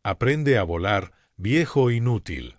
Aprende a volar, viejo inútil.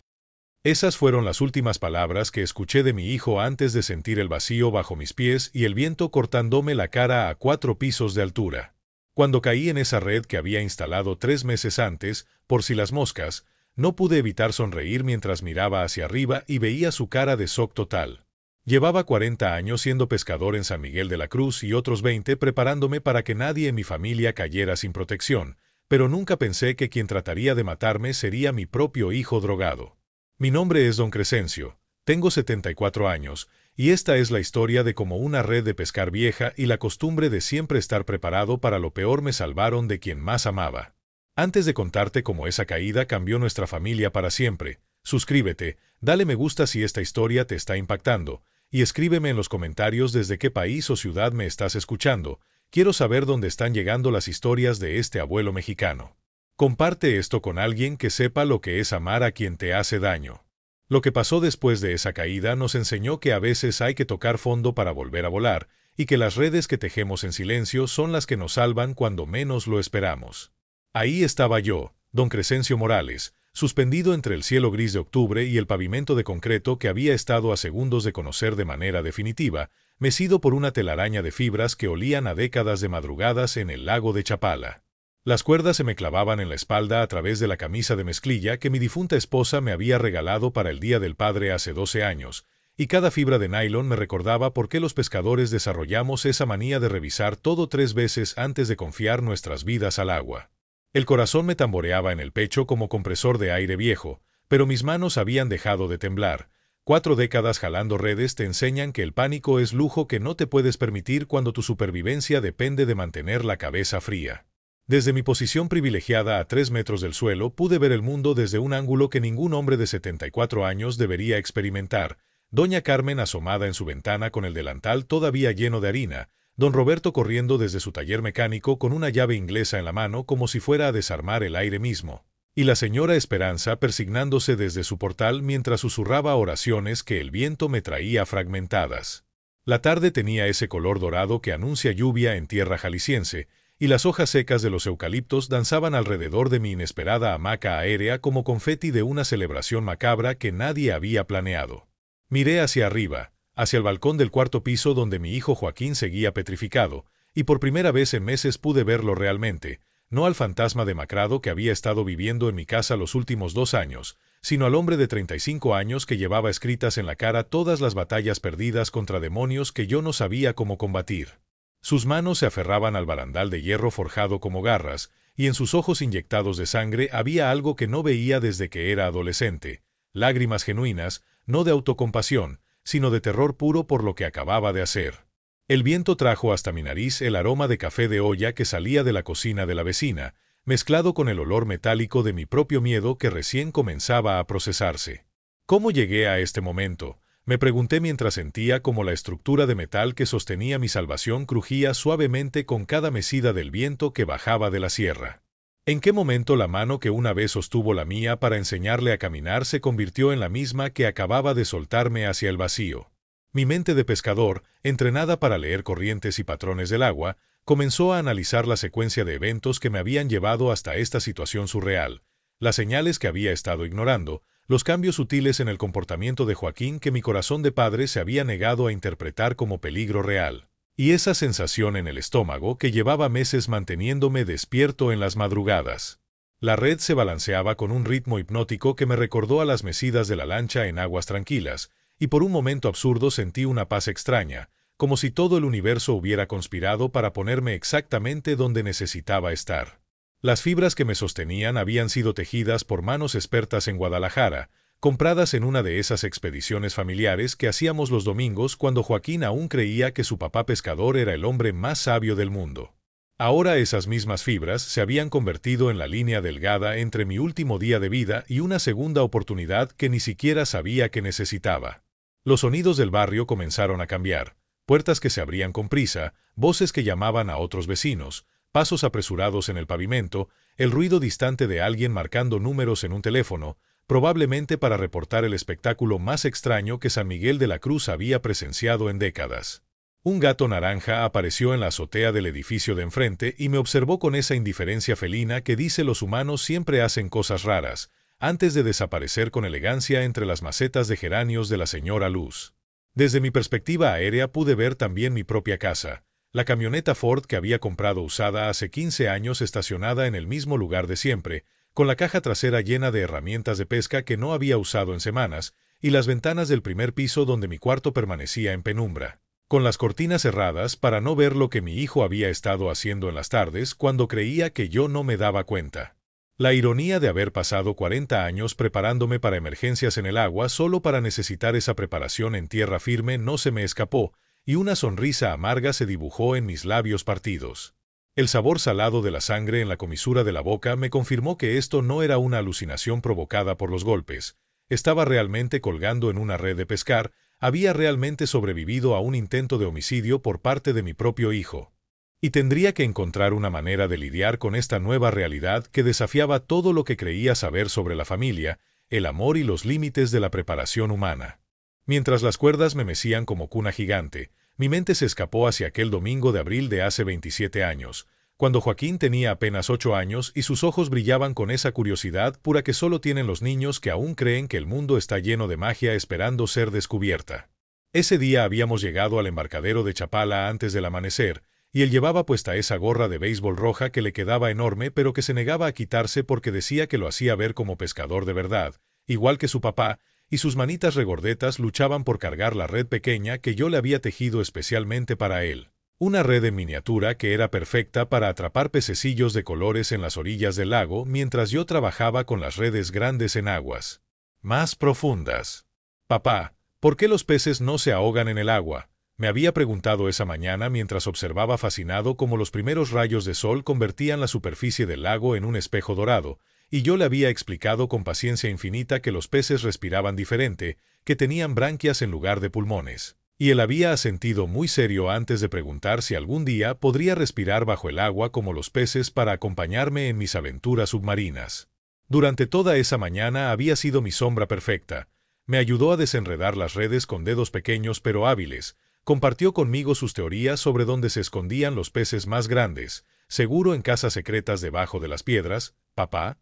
Esas fueron las últimas palabras que escuché de mi hijo antes de sentir el vacío bajo mis pies y el viento cortándome la cara a 4 pisos de altura. Cuando caí en esa red que había instalado 3 meses antes, por si las moscas, no pude evitar sonreír mientras miraba hacia arriba y veía su cara de shock total. Llevaba 40 años siendo pescador en San Miguel de la Cruz y otros 20 preparándome para que nadie en mi familia cayera sin protección, pero nunca pensé que quien trataría de matarme sería mi propio hijo drogado. Mi nombre es Don Crescencio, tengo 74 años, y esta es la historia de cómo una red de pescar vieja y la costumbre de siempre estar preparado para lo peor me salvaron de quien más amaba. Antes de contarte cómo esa caída cambió nuestra familia para siempre, suscríbete, dale me gusta si esta historia te está impactando, y escríbeme en los comentarios desde qué país o ciudad me estás escuchando. Quiero saber dónde están llegando las historias de este abuelo mexicano. Comparte esto con alguien que sepa lo que es amar a quien te hace daño. Lo que pasó después de esa caída nos enseñó que a veces hay que tocar fondo para volver a volar, y que las redes que tejemos en silencio son las que nos salvan cuando menos lo esperamos. Ahí estaba yo, Don Crescencio Morales, suspendido entre el cielo gris de octubre y el pavimento de concreto que había estado a segundos de conocer de manera definitiva, mecido por una telaraña de fibras que olían a décadas de madrugadas en el lago de Chapala. Las cuerdas se me clavaban en la espalda a través de la camisa de mezclilla que mi difunta esposa me había regalado para el Día del Padre hace 12 años, y cada fibra de nylon me recordaba por qué los pescadores desarrollamos esa manía de revisar todo 3 veces antes de confiar nuestras vidas al agua. El corazón me tamboreaba en el pecho como compresor de aire viejo, pero mis manos habían dejado de temblar. 4 décadas jalando redes te enseñan que el pánico es lujo que no te puedes permitir cuando tu supervivencia depende de mantener la cabeza fría. Desde mi posición privilegiada a 3 metros del suelo pude ver el mundo desde un ángulo que ningún hombre de 74 años debería experimentar. Doña Carmen asomada en su ventana con el delantal todavía lleno de harina, don Roberto corriendo desde su taller mecánico con una llave inglesa en la mano como si fuera a desarmar el aire mismo, y la señora Esperanza persignándose desde su portal mientras susurraba oraciones que el viento me traía fragmentadas. La tarde tenía ese color dorado que anuncia lluvia en tierra jalisciense, y las hojas secas de los eucaliptos danzaban alrededor de mi inesperada hamaca aérea como confeti de una celebración macabra que nadie había planeado. Miré hacia arriba, hacia el balcón del 4º piso donde mi hijo Joaquín seguía petrificado, y por primera vez en meses pude verlo realmente, no al fantasma demacrado que había estado viviendo en mi casa los últimos 2 años, sino al hombre de 35 años que llevaba escritas en la cara todas las batallas perdidas contra demonios que yo no sabía cómo combatir. Sus manos se aferraban al barandal de hierro forjado como garras, y en sus ojos inyectados de sangre había algo que no veía desde que era adolescente, lágrimas genuinas, no de autocompasión, sino de terror puro por lo que acababa de hacer. El viento trajo hasta mi nariz el aroma de café de olla que salía de la cocina de la vecina, mezclado con el olor metálico de mi propio miedo que recién comenzaba a procesarse. ¿Cómo llegué a este momento?, me pregunté mientras sentía como la estructura de metal que sostenía mi salvación crujía suavemente con cada mecida del viento que bajaba de la sierra. ¿En qué momento la mano que una vez sostuvo la mía para enseñarle a caminar se convirtió en la misma que acababa de soltarme hacia el vacío? Mi mente de pescador, entrenada para leer corrientes y patrones del agua, comenzó a analizar la secuencia de eventos que me habían llevado hasta esta situación surreal, las señales que había estado ignorando, los cambios sutiles en el comportamiento de Joaquín que mi corazón de padre se había negado a interpretar como peligro real, y esa sensación en el estómago que llevaba meses manteniéndome despierto en las madrugadas. La red se balanceaba con un ritmo hipnótico que me recordó a las mecidas de la lancha en aguas tranquilas, y por un momento absurdo sentí una paz extraña, como si todo el universo hubiera conspirado para ponerme exactamente donde necesitaba estar. Las fibras que me sostenían habían sido tejidas por manos expertas en Guadalajara, compradas en una de esas expediciones familiares que hacíamos los domingos cuando Joaquín aún creía que su papá pescador era el hombre más sabio del mundo. Ahora esas mismas fibras se habían convertido en la línea delgada entre mi último día de vida y una segunda oportunidad que ni siquiera sabía que necesitaba. Los sonidos del barrio comenzaron a cambiar, puertas que se abrían con prisa, voces que llamaban a otros vecinos, pasos apresurados en el pavimento, el ruido distante de alguien marcando números en un teléfono, probablemente para reportar el espectáculo más extraño que San Miguel de la Cruz había presenciado en décadas. Un gato naranja apareció en la azotea del edificio de enfrente y me observó con esa indiferencia felina que dice los humanos siempre hacen cosas raras, antes de desaparecer con elegancia entre las macetas de geranios de la señora Luz. Desde mi perspectiva aérea pude ver también mi propia casa, la camioneta Ford que había comprado usada hace 15 años estacionada en el mismo lugar de siempre, con la caja trasera llena de herramientas de pesca que no había usado en semanas, y las ventanas del primer piso donde mi cuarto permanecía en penumbra, con las cortinas cerradas para no ver lo que mi hijo había estado haciendo en las tardes cuando creía que yo no me daba cuenta. La ironía de haber pasado 40 años preparándome para emergencias en el agua solo para necesitar esa preparación en tierra firme no se me escapó, y una sonrisa amarga se dibujó en mis labios partidos. El sabor salado de la sangre en la comisura de la boca me confirmó que esto no era una alucinación provocada por los golpes. Estaba realmente colgando en una red de pescar, había realmente sobrevivido a un intento de homicidio por parte de mi propio hijo. Y tendría que encontrar una manera de lidiar con esta nueva realidad que desafiaba todo lo que creía saber sobre la familia, el amor y los límites de la preparación humana. Mientras las cuerdas me mecían como cuna gigante, mi mente se escapó hacia aquel domingo de abril de hace 27 años, cuando Joaquín tenía apenas 8 años y sus ojos brillaban con esa curiosidad pura que solo tienen los niños que aún creen que el mundo está lleno de magia esperando ser descubierta. Ese día habíamos llegado al embarcadero de Chapala antes del amanecer, y él llevaba puesta esa gorra de béisbol roja que le quedaba enorme pero que se negaba a quitarse porque decía que lo hacía ver como pescador de verdad, igual que su papá, y sus manitas regordetas luchaban por cargar la red pequeña que yo le había tejido especialmente para él. Una red en miniatura que era perfecta para atrapar pececillos de colores en las orillas del lago mientras yo trabajaba con las redes grandes en aguas más profundas. Papá, ¿por qué los peces no se ahogan en el agua?, me había preguntado esa mañana mientras observaba fascinado cómo los primeros rayos de sol convertían la superficie del lago en un espejo dorado, y yo le había explicado con paciencia infinita que los peces respiraban diferente, que tenían branquias en lugar de pulmones. Y él había asentido muy serio antes de preguntar si algún día podría respirar bajo el agua como los peces para acompañarme en mis aventuras submarinas. Durante toda esa mañana había sido mi sombra perfecta. Me ayudó a desenredar las redes con dedos pequeños pero hábiles. Compartió conmigo sus teorías sobre dónde se escondían los peces más grandes, seguro en casas secretas debajo de las piedras, papá.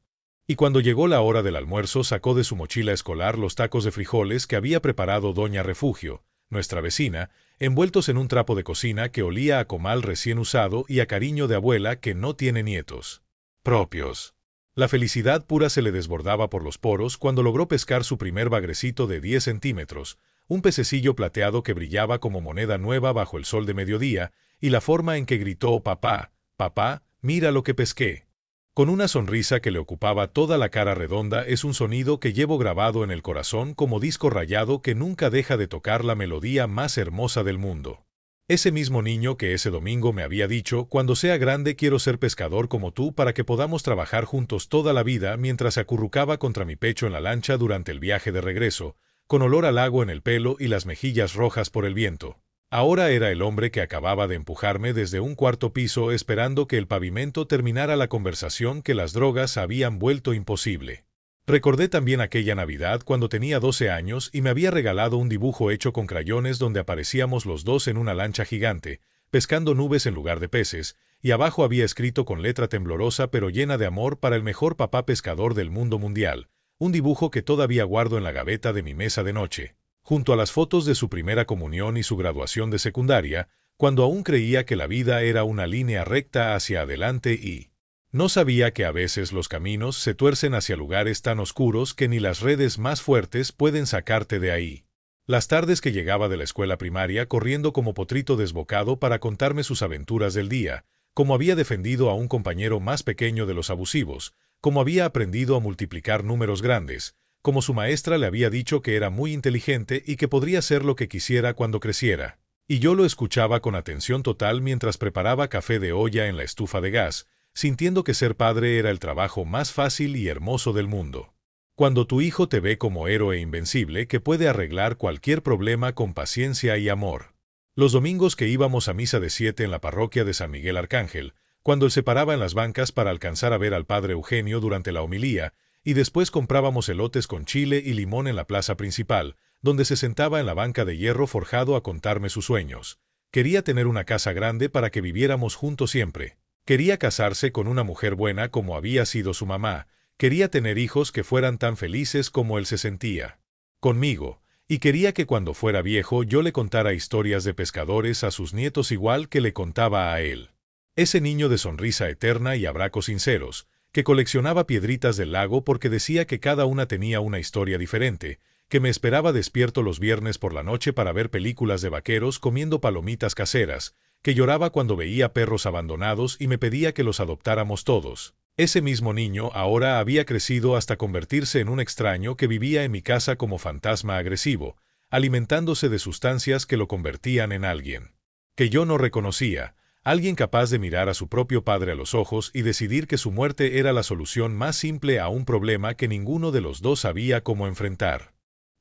Y cuando llegó la hora del almuerzo sacó de su mochila escolar los tacos de frijoles que había preparado Doña Refugio, nuestra vecina, envueltos en un trapo de cocina que olía a comal recién usado y a cariño de abuela que no tiene nietos propios. La felicidad pura se le desbordaba por los poros cuando logró pescar su primer bagrecito de 10 centímetros, un pececillo plateado que brillaba como moneda nueva bajo el sol de mediodía, y la forma en que gritó «Papá, papá, mira lo que pesqué». Con una sonrisa que le ocupaba toda la cara redonda es un sonido que llevo grabado en el corazón como disco rayado que nunca deja de tocar la melodía más hermosa del mundo. Ese mismo niño que ese domingo me había dicho, cuando sea grande quiero ser pescador como tú para que podamos trabajar juntos toda la vida mientras se acurrucaba contra mi pecho en la lancha durante el viaje de regreso, con olor a lago en el pelo y las mejillas rojas por el viento. Ahora era el hombre que acababa de empujarme desde un cuarto piso esperando que el pavimento terminara la conversación que las drogas habían vuelto imposible. Recordé también aquella Navidad cuando tenía 12 años y me había regalado un dibujo hecho con crayones donde aparecíamos los dos en una lancha gigante, pescando nubes en lugar de peces, y abajo había escrito con letra temblorosa pero llena de amor para el mejor papá pescador del mundo mundial, un dibujo que todavía guardo en la gaveta de mi mesa de noche, junto a las fotos de su primera comunión y su graduación de secundaria, cuando aún creía que la vida era una línea recta hacia adelante y no sabía que a veces los caminos se tuercen hacia lugares tan oscuros que ni las redes más fuertes pueden sacarte de ahí. Las tardes que llegaba de la escuela primaria corriendo como potrito desbocado para contarme sus aventuras del día, cómo había defendido a un compañero más pequeño de los abusivos, cómo había aprendido a multiplicar números grandes, como su maestra le había dicho que era muy inteligente y que podría hacer lo que quisiera cuando creciera. Y yo lo escuchaba con atención total mientras preparaba café de olla en la estufa de gas, sintiendo que ser padre era el trabajo más fácil y hermoso del mundo. Cuando tu hijo te ve como héroe invencible que puede arreglar cualquier problema con paciencia y amor. Los domingos que íbamos a misa de 7 en la parroquia de San Miguel Arcángel, cuando él se paraba en las bancas para alcanzar a ver al padre Eugenio durante la homilía, y después comprábamos elotes con chile y limón en la plaza principal, donde se sentaba en la banca de hierro forjado a contarme sus sueños. Quería tener una casa grande para que viviéramos juntos siempre. Quería casarse con una mujer buena como había sido su mamá. Quería tener hijos que fueran tan felices como él se sentía conmigo, y quería que cuando fuera viejo yo le contara historias de pescadores a sus nietos igual que le contaba a él. Ese niño de sonrisa eterna y abracos sinceros, que coleccionaba piedritas del lago porque decía que cada una tenía una historia diferente, que me esperaba despierto los viernes por la noche para ver películas de vaqueros comiendo palomitas caseras, que lloraba cuando veía perros abandonados y me pedía que los adoptáramos todos. Ese mismo niño ahora había crecido hasta convertirse en un extraño que vivía en mi casa como fantasma agresivo, alimentándose de sustancias que lo convertían en alguien que yo no reconocía, alguien capaz de mirar a su propio padre a los ojos y decidir que su muerte era la solución más simple a un problema que ninguno de los dos sabía cómo enfrentar.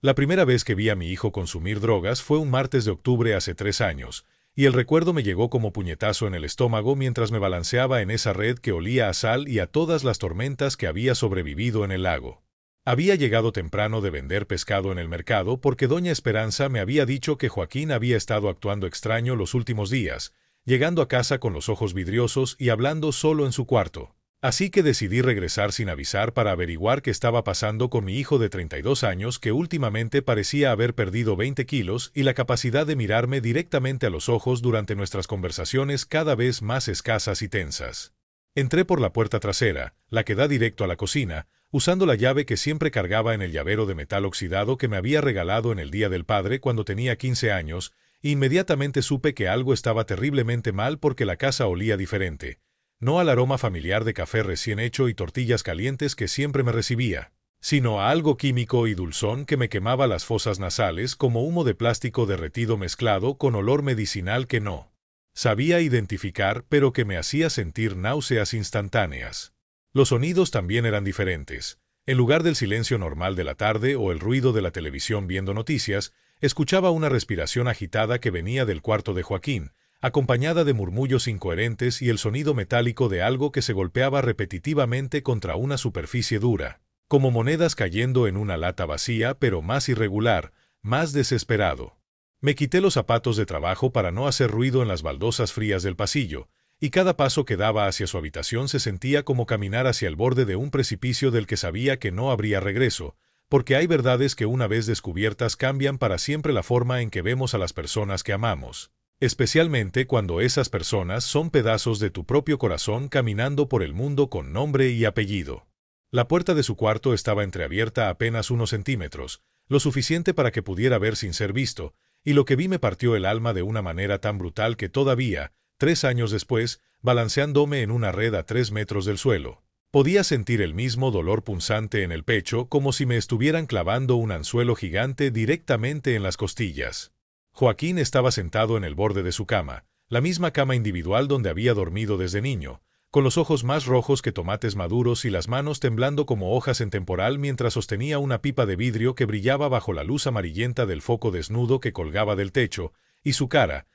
La primera vez que vi a mi hijo consumir drogas fue un martes de octubre hace 3 años, y el recuerdo me llegó como puñetazo en el estómago mientras me balanceaba en esa red que olía a sal y a todas las tormentas que había sobrevivido en el lago. Había llegado temprano de vender pescado en el mercado porque doña Esperanza me había dicho que Joaquín había estado actuando extraño los últimos días, llegando a casa con los ojos vidriosos y hablando solo en su cuarto. Así que decidí regresar sin avisar para averiguar qué estaba pasando con mi hijo de 32 años que últimamente parecía haber perdido 20 kilos y la capacidad de mirarme directamente a los ojos durante nuestras conversaciones cada vez más escasas y tensas. Entré por la puerta trasera, la que da directo a la cocina, usando la llave que siempre cargaba en el llavero de metal oxidado que me había regalado en el Día del Padre cuando tenía 15 años, e inmediatamente supe que algo estaba terriblemente mal porque la casa olía diferente. No al aroma familiar de café recién hecho y tortillas calientes que siempre me recibía, sino a algo químico y dulzón que me quemaba las fosas nasales como humo de plástico derretido mezclado con olor medicinal que no sabía identificar pero que me hacía sentir náuseas instantáneas. Los sonidos también eran diferentes. En lugar del silencio normal de la tarde o el ruido de la televisión viendo noticias, escuchaba una respiración agitada que venía del cuarto de Joaquín, acompañada de murmullos incoherentes y el sonido metálico de algo que se golpeaba repetitivamente contra una superficie dura, como monedas cayendo en una lata vacía pero más irregular, más desesperado. Me quité los zapatos de trabajo para no hacer ruido en las baldosas frías del pasillo, y cada paso que daba hacia su habitación se sentía como caminar hacia el borde de un precipicio del que sabía que no habría regreso, porque hay verdades que una vez descubiertas cambian para siempre la forma en que vemos a las personas que amamos. Especialmente cuando esas personas son pedazos de tu propio corazón caminando por el mundo con nombre y apellido. La puerta de su cuarto estaba entreabierta apenas unos centímetros, lo suficiente para que pudiera ver sin ser visto, y lo que vi me partió el alma de una manera tan brutal que todavía, 3 años después, balanceándome en una red a 3 metros del suelo, podía sentir el mismo dolor punzante en el pecho como si me estuvieran clavando un anzuelo gigante directamente en las costillas. Joaquín estaba sentado en el borde de su cama, la misma cama individual donde había dormido desde niño, con los ojos más rojos que tomates maduros y las manos temblando como hojas en temporal mientras sostenía una pipa de vidrio que brillaba bajo la luz amarillenta del foco desnudo que colgaba del techo, y su cara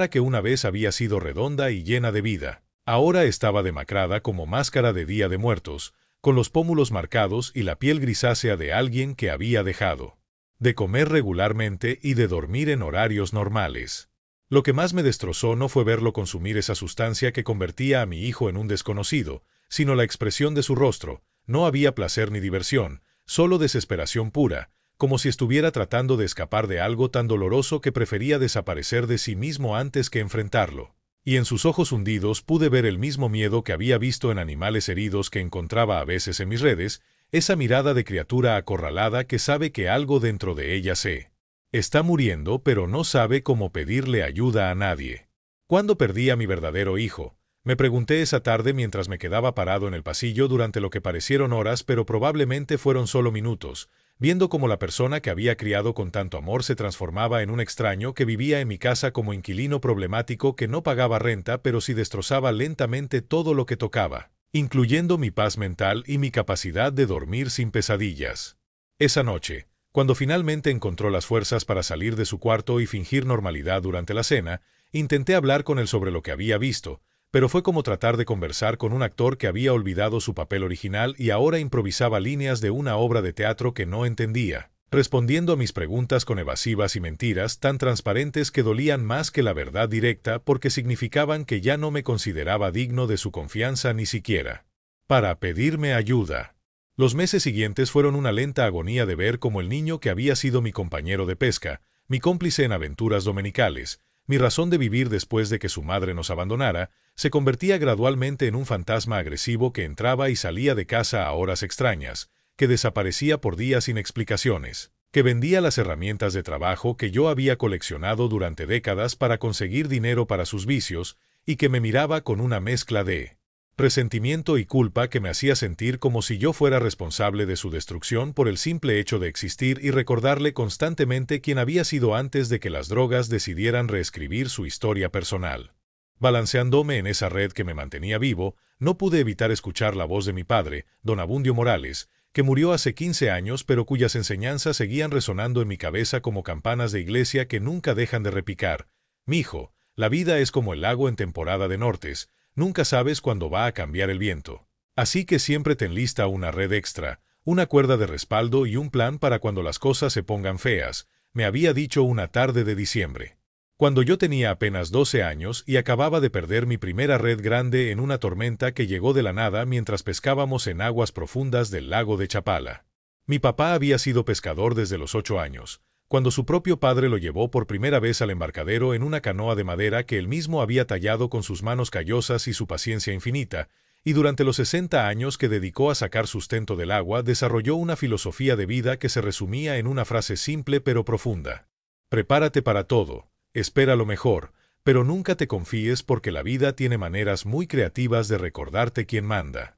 que una vez había sido redonda y llena de vida, ahora estaba demacrada como máscara de Día de Muertos, con los pómulos marcados y la piel grisácea de alguien que había dejado de comer regularmente y de dormir en horarios normales. Lo que más me destrozó no fue verlo consumir esa sustancia que convertía a mi hijo en un desconocido, sino la expresión de su rostro. No había placer ni diversión, solo desesperación pura, como si estuviera tratando de escapar de algo tan doloroso que prefería desaparecer de sí mismo antes que enfrentarlo. Y en sus ojos hundidos pude ver el mismo miedo que había visto en animales heridos que encontraba a veces en mis redes, esa mirada de criatura acorralada que sabe que algo dentro de ella se está muriendo pero no sabe cómo pedirle ayuda a nadie. ¿Cuándo perdí a mi verdadero hijo? Me pregunté esa tarde mientras me quedaba parado en el pasillo durante lo que parecieron horas pero probablemente fueron solo minutos, viendo cómo la persona que había criado con tanto amor se transformaba en un extraño que vivía en mi casa como inquilino problemático que no pagaba renta pero sí destrozaba lentamente todo lo que tocaba, incluyendo mi paz mental y mi capacidad de dormir sin pesadillas. Esa noche, cuando finalmente encontró las fuerzas para salir de su cuarto y fingir normalidad durante la cena, intenté hablar con él sobre lo que había visto, pero fue como tratar de conversar con un actor que había olvidado su papel original y ahora improvisaba líneas de una obra de teatro que no entendía. respondiendo a mis preguntas con evasivas y mentiras tan transparentes que dolían más que la verdad directa porque significaban que ya no me consideraba digno de su confianza ni siquiera para pedirme ayuda. Los meses siguientes fueron una lenta agonía de ver cómo el niño que había sido mi compañero de pesca, mi cómplice en aventuras dominicales, mi razón de vivir después de que su madre nos abandonara, se convertía gradualmente en un fantasma agresivo que entraba y salía de casa a horas extrañas, que desaparecía por días sin explicaciones, que vendía las herramientas de trabajo que yo había coleccionado durante décadas para conseguir dinero para sus vicios, y que me miraba con una mezcla de resentimiento y culpa que me hacía sentir como si yo fuera responsable de su destrucción por el simple hecho de existir y recordarle constantemente quién había sido antes de que las drogas decidieran reescribir su historia personal. Balanceándome en esa red que me mantenía vivo, no pude evitar escuchar la voz de mi padre, don Abundio Morales, que murió hace 15 años pero cuyas enseñanzas seguían resonando en mi cabeza como campanas de iglesia que nunca dejan de repicar. Mijo, la vida es como el lago en temporada de nortes, nunca sabes cuándo va a cambiar el viento. Así que siempre ten lista una red extra, una cuerda de respaldo y un plan para cuando las cosas se pongan feas, me había dicho una tarde de diciembre. Cuando yo tenía apenas 12 años y acababa de perder mi primera red grande en una tormenta que llegó de la nada mientras pescábamos en aguas profundas del lago de Chapala. Mi papá había sido pescador desde los 8 años, cuando su propio padre lo llevó por primera vez al embarcadero en una canoa de madera que él mismo había tallado con sus manos callosas y su paciencia infinita, y durante los 60 años que dedicó a sacar sustento del agua desarrolló una filosofía de vida que se resumía en una frase simple pero profunda. Prepárate para todo, espera lo mejor, pero nunca te confíes porque la vida tiene maneras muy creativas de recordarte quién manda.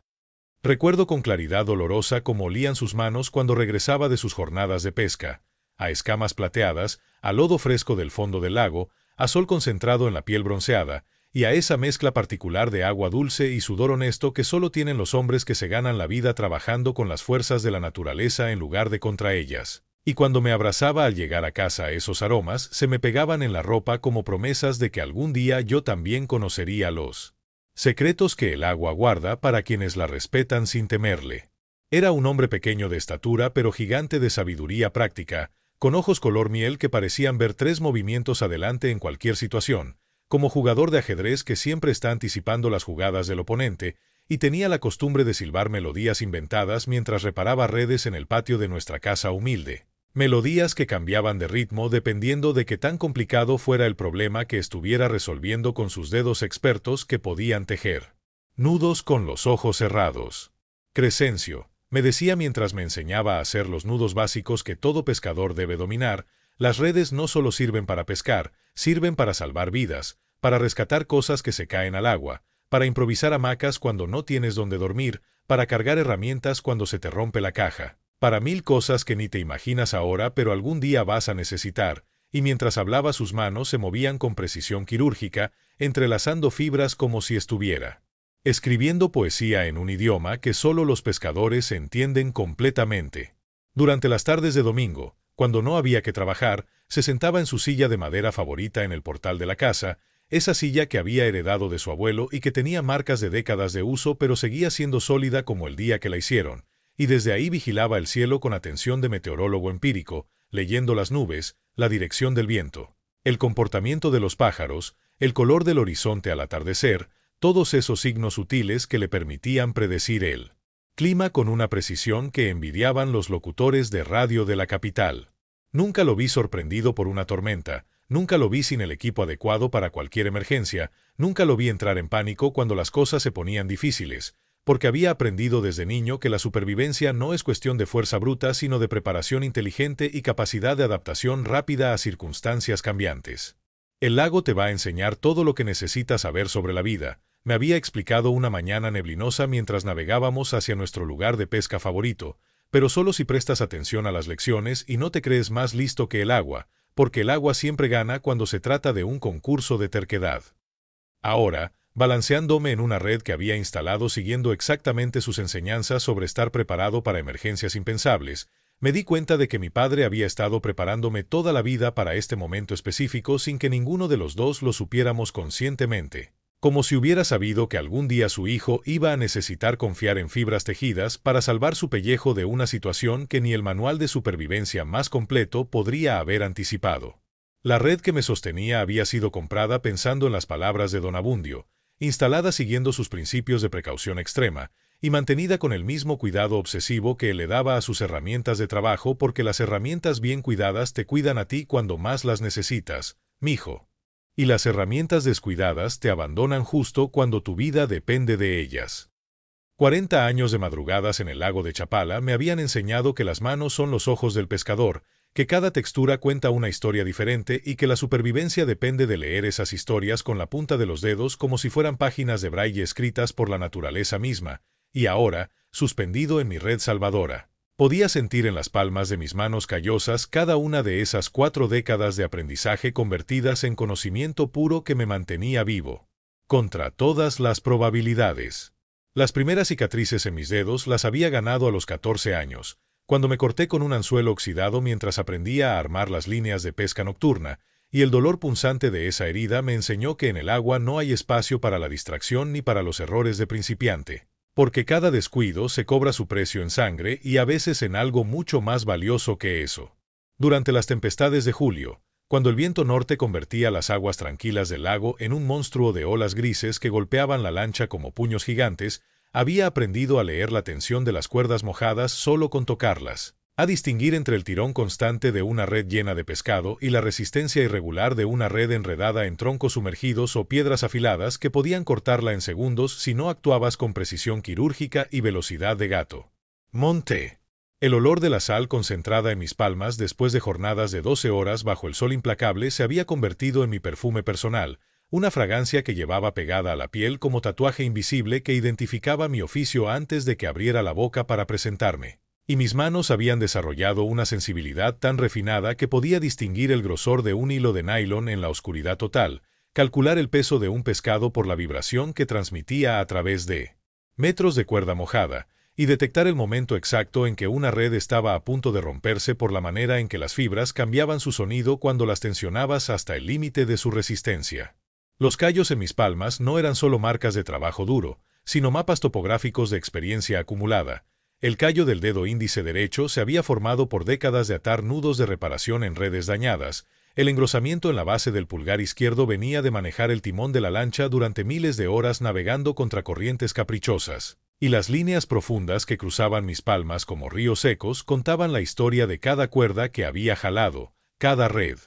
Recuerdo con claridad dolorosa cómo olían sus manos cuando regresaba de sus jornadas de pesca, a escamas plateadas, a lodo fresco del fondo del lago, a sol concentrado en la piel bronceada, y a esa mezcla particular de agua dulce y sudor honesto que solo tienen los hombres que se ganan la vida trabajando con las fuerzas de la naturaleza en lugar de contra ellas. Y cuando me abrazaba al llegar a casa esos aromas se me pegaban en la ropa como promesas de que algún día yo también conocería los secretos que el agua guarda para quienes la respetan sin temerle. Era un hombre pequeño de estatura pero gigante de sabiduría práctica, con ojos color miel que parecían ver 3 movimientos adelante en cualquier situación, como jugador de ajedrez que siempre está anticipando las jugadas del oponente, y tenía la costumbre de silbar melodías inventadas mientras reparaba redes en el patio de nuestra casa humilde. Melodías que cambiaban de ritmo dependiendo de qué tan complicado fuera el problema que estuviera resolviendo con sus dedos expertos que podían tejer nudos con los ojos cerrados. Crescencio, me decía mientras me enseñaba a hacer los nudos básicos que todo pescador debe dominar, las redes no solo sirven para pescar, sirven para salvar vidas, para rescatar cosas que se caen al agua, para improvisar hamacas cuando no tienes donde dormir, para cargar herramientas cuando se te rompe la caja, para 1000 cosas que ni te imaginas ahora pero algún día vas a necesitar, y mientras hablaba sus manos se movían con precisión quirúrgica, entrelazando fibras como si estuviera escribiendo poesía en un idioma que solo los pescadores entienden completamente. Durante las tardes de domingo, cuando no había que trabajar, se sentaba en su silla de madera favorita en el portal de la casa, esa silla que había heredado de su abuelo y que tenía marcas de décadas de uso pero seguía siendo sólida como el día que la hicieron, y desde ahí vigilaba el cielo con atención de meteorólogo empírico, leyendo las nubes, la dirección del viento, el comportamiento de los pájaros, el color del horizonte al atardecer, todos esos signos sutiles que le permitían predecir el clima con una precisión que envidiaban los locutores de radio de la capital. Nunca lo vi sorprendido por una tormenta, nunca lo vi sin el equipo adecuado para cualquier emergencia, nunca lo vi entrar en pánico cuando las cosas se ponían difíciles, porque había aprendido desde niño que la supervivencia no es cuestión de fuerza bruta sino de preparación inteligente y capacidad de adaptación rápida a circunstancias cambiantes. El lago te va a enseñar todo lo que necesitas saber sobre la vida, me había explicado una mañana neblinosa mientras navegábamos hacia nuestro lugar de pesca favorito, pero solo si prestas atención a las lecciones y no te crees más listo que el agua, porque el agua siempre gana cuando se trata de un concurso de terquedad. Ahora, balanceándome en una red que había instalado siguiendo exactamente sus enseñanzas sobre estar preparado para emergencias impensables, me di cuenta de que mi padre había estado preparándome toda la vida para este momento específico sin que ninguno de los dos lo supiéramos conscientemente. como si hubiera sabido que algún día su hijo iba a necesitar confiar en fibras tejidas para salvar su pellejo de una situación que ni el manual de supervivencia más completo podría haber anticipado. La red que me sostenía había sido comprada pensando en las palabras de don Abundio, instalada siguiendo sus principios de precaución extrema, y mantenida con el mismo cuidado obsesivo que él le daba a sus herramientas de trabajo, porque las herramientas bien cuidadas te cuidan a ti cuando más las necesitas, mijo. Y las herramientas descuidadas te abandonan justo cuando tu vida depende de ellas. 40 años de madrugadas en el lago de Chapala me habían enseñado que las manos son los ojos del pescador, que cada textura cuenta una historia diferente y que la supervivencia depende de leer esas historias con la punta de los dedos como si fueran páginas de braille escritas por la naturaleza misma, y ahora, suspendido en mi red salvadora, podía sentir en las palmas de mis manos callosas cada una de esas 4 décadas de aprendizaje convertidas en conocimiento puro que me mantenía vivo. Contra todas las probabilidades. Las primeras cicatrices en mis dedos las había ganado a los 14 años, cuando me corté con un anzuelo oxidado mientras aprendía a armar las líneas de pesca nocturna, y el dolor punzante de esa herida me enseñó que en el agua no hay espacio para la distracción ni para los errores de principiante, porque cada descuido se cobra su precio en sangre y a veces en algo mucho más valioso que eso. Durante las tempestades de julio, cuando el viento norte convertía las aguas tranquilas del lago en un monstruo de olas grises que golpeaban la lancha como puños gigantes, había aprendido a leer la tensión de las cuerdas mojadas solo con tocarlas, a distinguir entre el tirón constante de una red llena de pescado y la resistencia irregular de una red enredada en troncos sumergidos o piedras afiladas que podían cortarla en segundos si no actuabas con precisión quirúrgica y velocidad de gato. Monté. El olor de la sal concentrada en mis palmas después de jornadas de 12 horas bajo el sol implacable se había convertido en mi perfume personal, una fragancia que llevaba pegada a la piel como tatuaje invisible que identificaba mi oficio antes de que abriera la boca para presentarme. Y mis manos habían desarrollado una sensibilidad tan refinada que podía distinguir el grosor de un hilo de nylon en la oscuridad total, calcular el peso de un pescado por la vibración que transmitía a través de metros de cuerda mojada, y detectar el momento exacto en que una red estaba a punto de romperse por la manera en que las fibras cambiaban su sonido cuando las tensionabas hasta el límite de su resistencia. Los callos en mis palmas no eran solo marcas de trabajo duro, sino mapas topográficos de experiencia acumulada. El callo del dedo índice derecho se había formado por décadas de atar nudos de reparación en redes dañadas, el engrosamiento en la base del pulgar izquierdo venía de manejar el timón de la lancha durante miles de horas navegando contra corrientes caprichosas, y las líneas profundas que cruzaban mis palmas como ríos secos contaban la historia de cada cuerda que había jalado, cada red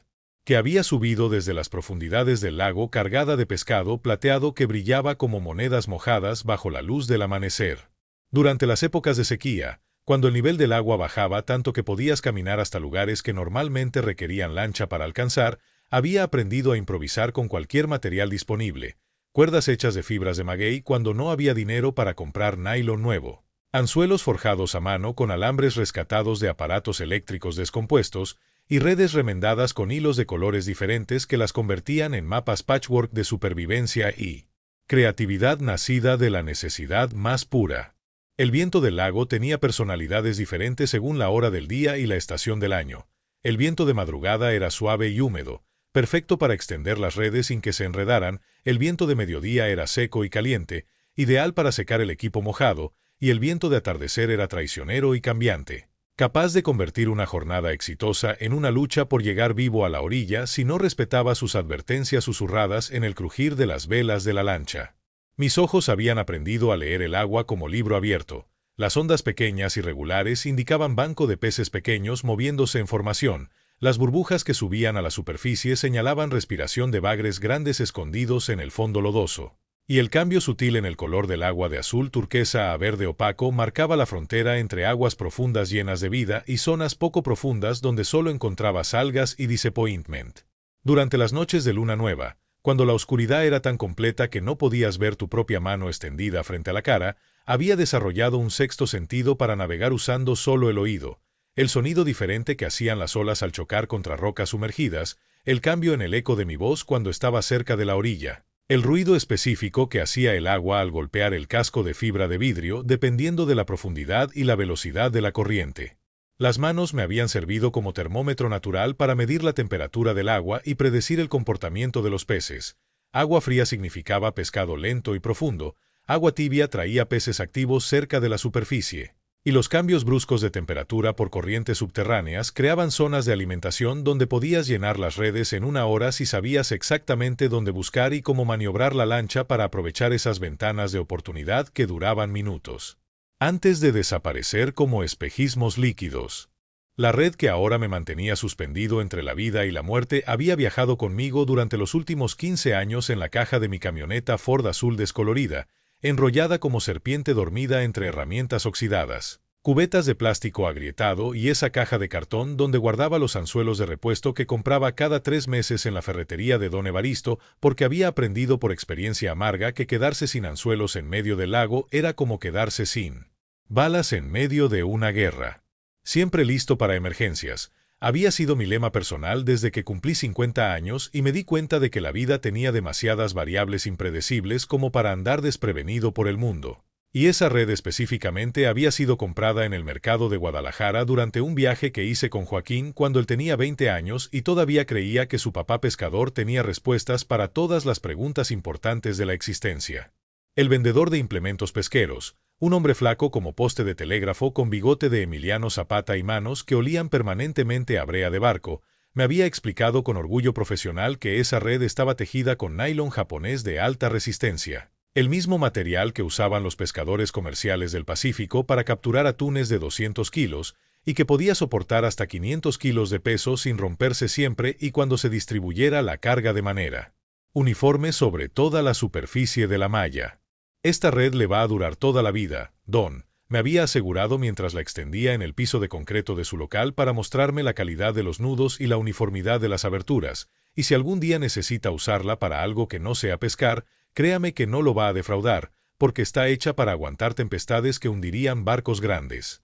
que había subido desde las profundidades del lago cargada de pescado plateado que brillaba como monedas mojadas bajo la luz del amanecer. Durante las épocas de sequía, cuando el nivel del agua bajaba tanto que podías caminar hasta lugares que normalmente requerían lancha para alcanzar, había aprendido a improvisar con cualquier material disponible, cuerdas hechas de fibras de maguey cuando no había dinero para comprar nylon nuevo, anzuelos forjados a mano con alambres rescatados de aparatos eléctricos descompuestos y redes remendadas con hilos de colores diferentes que las convertían en mapas patchwork de supervivencia y creatividad nacida de la necesidad más pura. El viento del lago tenía personalidades diferentes según la hora del día y la estación del año. El viento de madrugada era suave y húmedo, perfecto para extender las redes sin que se enredaran. El viento de mediodía era seco y caliente, ideal para secar el equipo mojado, y el viento de atardecer era traicionero y cambiante, capaz de convertir una jornada exitosa en una lucha por llegar vivo a la orilla si no respetaba sus advertencias susurradas en el crujir de las velas de la lancha. Mis ojos habían aprendido a leer el agua como libro abierto. Las ondas pequeñas y regulares indicaban banco de peces pequeños moviéndose en formación. Las burbujas que subían a la superficie señalaban respiración de bagres grandes escondidos en el fondo lodoso. Y el cambio sutil en el color del agua de azul turquesa a verde opaco marcaba la frontera entre aguas profundas llenas de vida y zonas poco profundas donde solo encontrabas algas y disappointment. Durante las noches de luna nueva, cuando la oscuridad era tan completa que no podías ver tu propia mano extendida frente a la cara, había desarrollado un sexto sentido para navegar usando solo el oído, el sonido diferente que hacían las olas al chocar contra rocas sumergidas, el cambio en el eco de mi voz cuando estaba cerca de la orilla, el ruido específico que hacía el agua al golpear el casco de fibra de vidrio dependiendo de la profundidad y la velocidad de la corriente. Las manos me habían servido como termómetro natural para medir la temperatura del agua y predecir el comportamiento de los peces. Agua fría significaba pescado lento y profundo, agua tibia traía peces activos cerca de la superficie. Y los cambios bruscos de temperatura por corrientes subterráneas creaban zonas de alimentación donde podías llenar las redes en una hora si sabías exactamente dónde buscar y cómo maniobrar la lancha para aprovechar esas ventanas de oportunidad que duraban minutos, antes de desaparecer como espejismos líquidos. La red que ahora me mantenía suspendido entre la vida y la muerte había viajado conmigo durante los últimos 15 años en la caja de mi camioneta Ford azul descolorida, enrollada como serpiente dormida entre herramientas oxidadas, cubetas de plástico agrietado y esa caja de cartón donde guardaba los anzuelos de repuesto que compraba cada 3 meses en la ferretería de Don Evaristo porque había aprendido por experiencia amarga que quedarse sin anzuelos en medio del lago era como quedarse sin balas en medio de una guerra. Siempre listo para emergencias. Había sido mi lema personal desde que cumplí 50 años y me di cuenta de que la vida tenía demasiadas variables impredecibles como para andar desprevenido por el mundo. Y esa red específicamente había sido comprada en el mercado de Guadalajara durante un viaje que hice con Joaquín cuando él tenía 20 años y todavía creía que su papá pescador tenía respuestas para todas las preguntas importantes de la existencia. El vendedor de implementos pesqueros, un hombre flaco como poste de telégrafo con bigote de Emiliano Zapata y manos que olían permanentemente a brea de barco, me había explicado con orgullo profesional que esa red estaba tejida con nylon japonés de alta resistencia, el mismo material que usaban los pescadores comerciales del Pacífico para capturar atunes de 200 kilos y que podía soportar hasta 500 kilos de peso sin romperse siempre y cuando se distribuyera la carga de manera uniforme sobre toda la superficie de la malla. Esta red le va a durar toda la vida, Don, me había asegurado mientras la extendía en el piso de concreto de su local para mostrarme la calidad de los nudos y la uniformidad de las aberturas, y si algún día necesita usarla para algo que no sea pescar, créame que no lo va a defraudar, porque está hecha para aguantar tempestades que hundirían barcos grandes.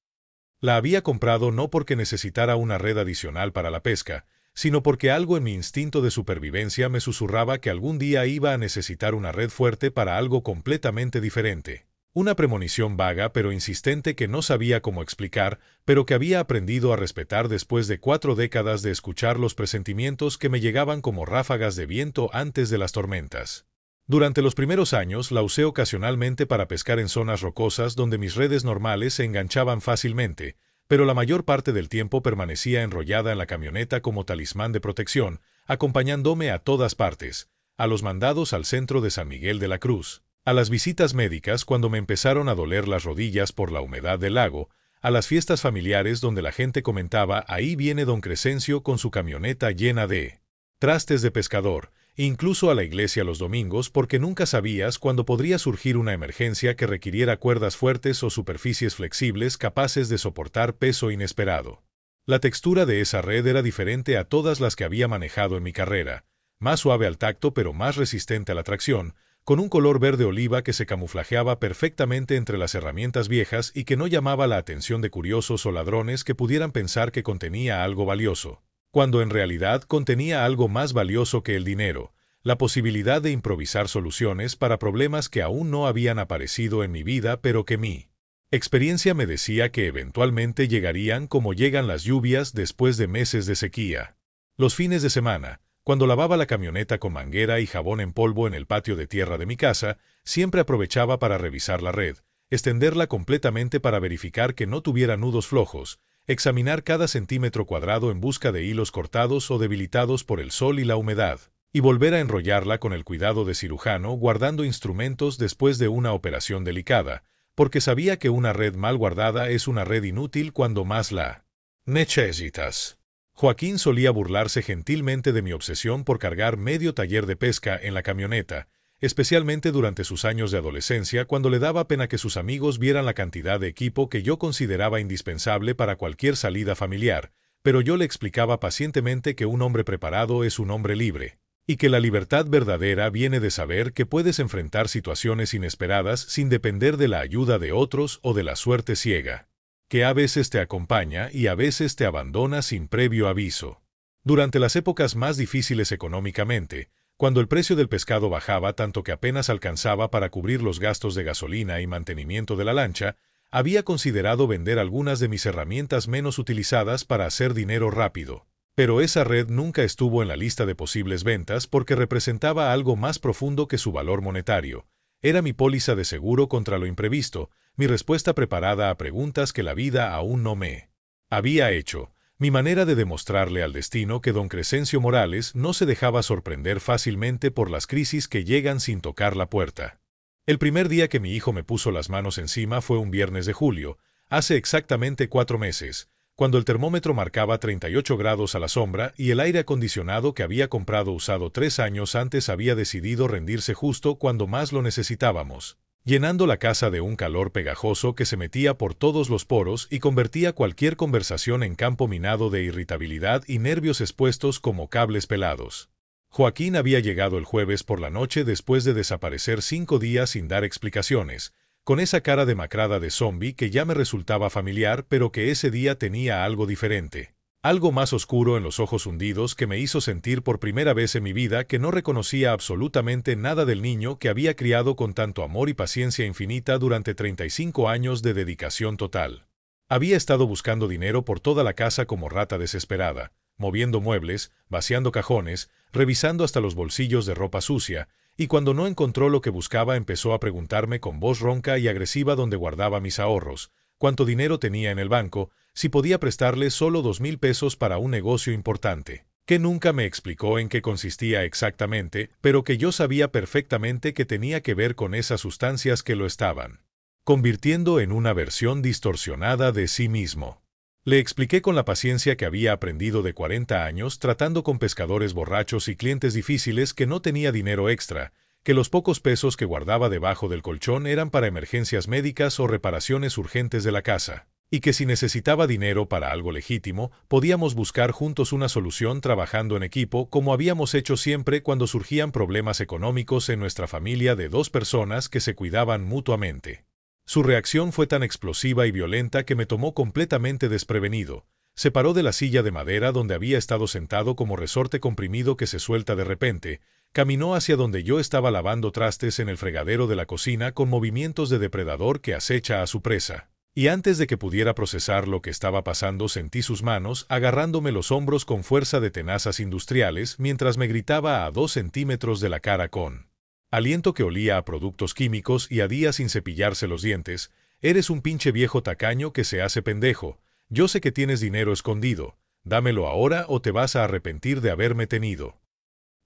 La había comprado no porque necesitara una red adicional para la pesca, sino porque algo en mi instinto de supervivencia me susurraba que algún día iba a necesitar una red fuerte para algo completamente diferente. Una premonición vaga pero insistente que no sabía cómo explicar, pero que había aprendido a respetar después de 4 décadas de escuchar los presentimientos que me llegaban como ráfagas de viento antes de las tormentas. Durante los primeros años la usé ocasionalmente para pescar en zonas rocosas donde mis redes normales se enganchaban fácilmente, pero la mayor parte del tiempo permanecía enrollada en la camioneta como talismán de protección, acompañándome a todas partes, a los mandados al centro de San Miguel de la Cruz, a las visitas médicas cuando me empezaron a doler las rodillas por la humedad del lago, a las fiestas familiares donde la gente comentaba «ahí viene don Crescencio con su camioneta llena de trastes de pescador», incluso a la iglesia los domingos porque nunca sabías cuándo podría surgir una emergencia que requiriera cuerdas fuertes o superficies flexibles capaces de soportar peso inesperado. La textura de esa red era diferente a todas las que había manejado en mi carrera, más suave al tacto pero más resistente a la tracción, con un color verde oliva que se camuflajeaba perfectamente entre las herramientas viejas y que no llamaba la atención de curiosos o ladrones que pudieran pensar que contenía algo valioso, cuando en realidad contenía algo más valioso que el dinero, la posibilidad de improvisar soluciones para problemas que aún no habían aparecido en mi vida pero que mi experiencia me decía que eventualmente llegarían como llegan las lluvias después de meses de sequía. Los fines de semana, cuando lavaba la camioneta con manguera y jabón en polvo en el patio de tierra de mi casa, siempre aprovechaba para revisar la red, extenderla completamente para verificar que no tuviera nudos flojos, examinar cada centímetro cuadrado en busca de hilos cortados o debilitados por el sol y la humedad, y volver a enrollarla con el cuidado de cirujano guardando instrumentos después de una operación delicada, porque sabía que una red mal guardada es una red inútil cuando más la necesitas. Joaquín solía burlarse gentilmente de mi obsesión por cargar medio taller de pesca en la camioneta, especialmente durante sus años de adolescencia cuando le daba pena que sus amigos vieran la cantidad de equipo que yo consideraba indispensable para cualquier salida familiar, pero yo le explicaba pacientemente que un hombre preparado es un hombre libre, y que la libertad verdadera viene de saber que puedes enfrentar situaciones inesperadas sin depender de la ayuda de otros o de la suerte ciega, que a veces te acompaña y a veces te abandona sin previo aviso. Durante las épocas más difíciles económicamente, cuando el precio del pescado bajaba tanto que apenas alcanzaba para cubrir los gastos de gasolina y mantenimiento de la lancha, había considerado vender algunas de mis herramientas menos utilizadas para hacer dinero rápido. Pero esa red nunca estuvo en la lista de posibles ventas porque representaba algo más profundo que su valor monetario. Era mi póliza de seguro contra lo imprevisto, mi respuesta preparada a preguntas que la vida aún no me había hecho, mi manera de demostrarle al destino que don Crescencio Morales no se dejaba sorprender fácilmente por las crisis que llegan sin tocar la puerta. El primer día que mi hijo me puso las manos encima fue un viernes de julio, hace exactamente 4 meses, cuando el termómetro marcaba 38 grados a la sombra y el aire acondicionado que había comprado usado 3 años antes había decidido rendirse justo cuando más lo necesitábamos, llenando la casa de un calor pegajoso que se metía por todos los poros y convertía cualquier conversación en campo minado de irritabilidad y nervios expuestos como cables pelados. Joaquín había llegado el jueves por la noche después de desaparecer 5 días sin dar explicaciones, con esa cara demacrada de zombi que ya me resultaba familiar, pero que ese día tenía algo diferente. Algo más oscuro en los ojos hundidos que me hizo sentir por primera vez en mi vida que no reconocía absolutamente nada del niño que había criado con tanto amor y paciencia infinita durante 35 años de dedicación total. Había estado buscando dinero por toda la casa como rata desesperada, moviendo muebles, vaciando cajones, revisando hasta los bolsillos de ropa sucia, y cuando no encontró lo que buscaba empezó a preguntarme con voz ronca y agresiva dónde guardaba mis ahorros, cuánto dinero tenía en el banco, si podía prestarle solo 2,000 pesos para un negocio importante, que nunca me explicó en qué consistía exactamente, pero que yo sabía perfectamente que tenía que ver con esas sustancias que lo estaban convirtiendo en una versión distorsionada de sí mismo. Le expliqué con la paciencia que había aprendido de 40 años tratando con pescadores borrachos y clientes difíciles que no tenía dinero extra, que los pocos pesos que guardaba debajo del colchón eran para emergencias médicas o reparaciones urgentes de la casa, y que si necesitaba dinero para algo legítimo, podíamos buscar juntos una solución trabajando en equipo como habíamos hecho siempre cuando surgían problemas económicos en nuestra familia de 2 personas que se cuidaban mutuamente. Su reacción fue tan explosiva y violenta que me tomó completamente desprevenido. Se paró de la silla de madera donde había estado sentado como resorte comprimido que se suelta de repente, caminó hacia donde yo estaba lavando trastes en el fregadero de la cocina con movimientos de depredador que acecha a su presa. Y antes de que pudiera procesar lo que estaba pasando sentí sus manos agarrándome los hombros con fuerza de tenazas industriales mientras me gritaba a 2 centímetros de la cara con aliento que olía a productos químicos y a días sin cepillarse los dientes: «Eres un pinche viejo tacaño que se hace pendejo. Yo sé que tienes dinero escondido. Dámelo ahora o te vas a arrepentir de haberme tenido».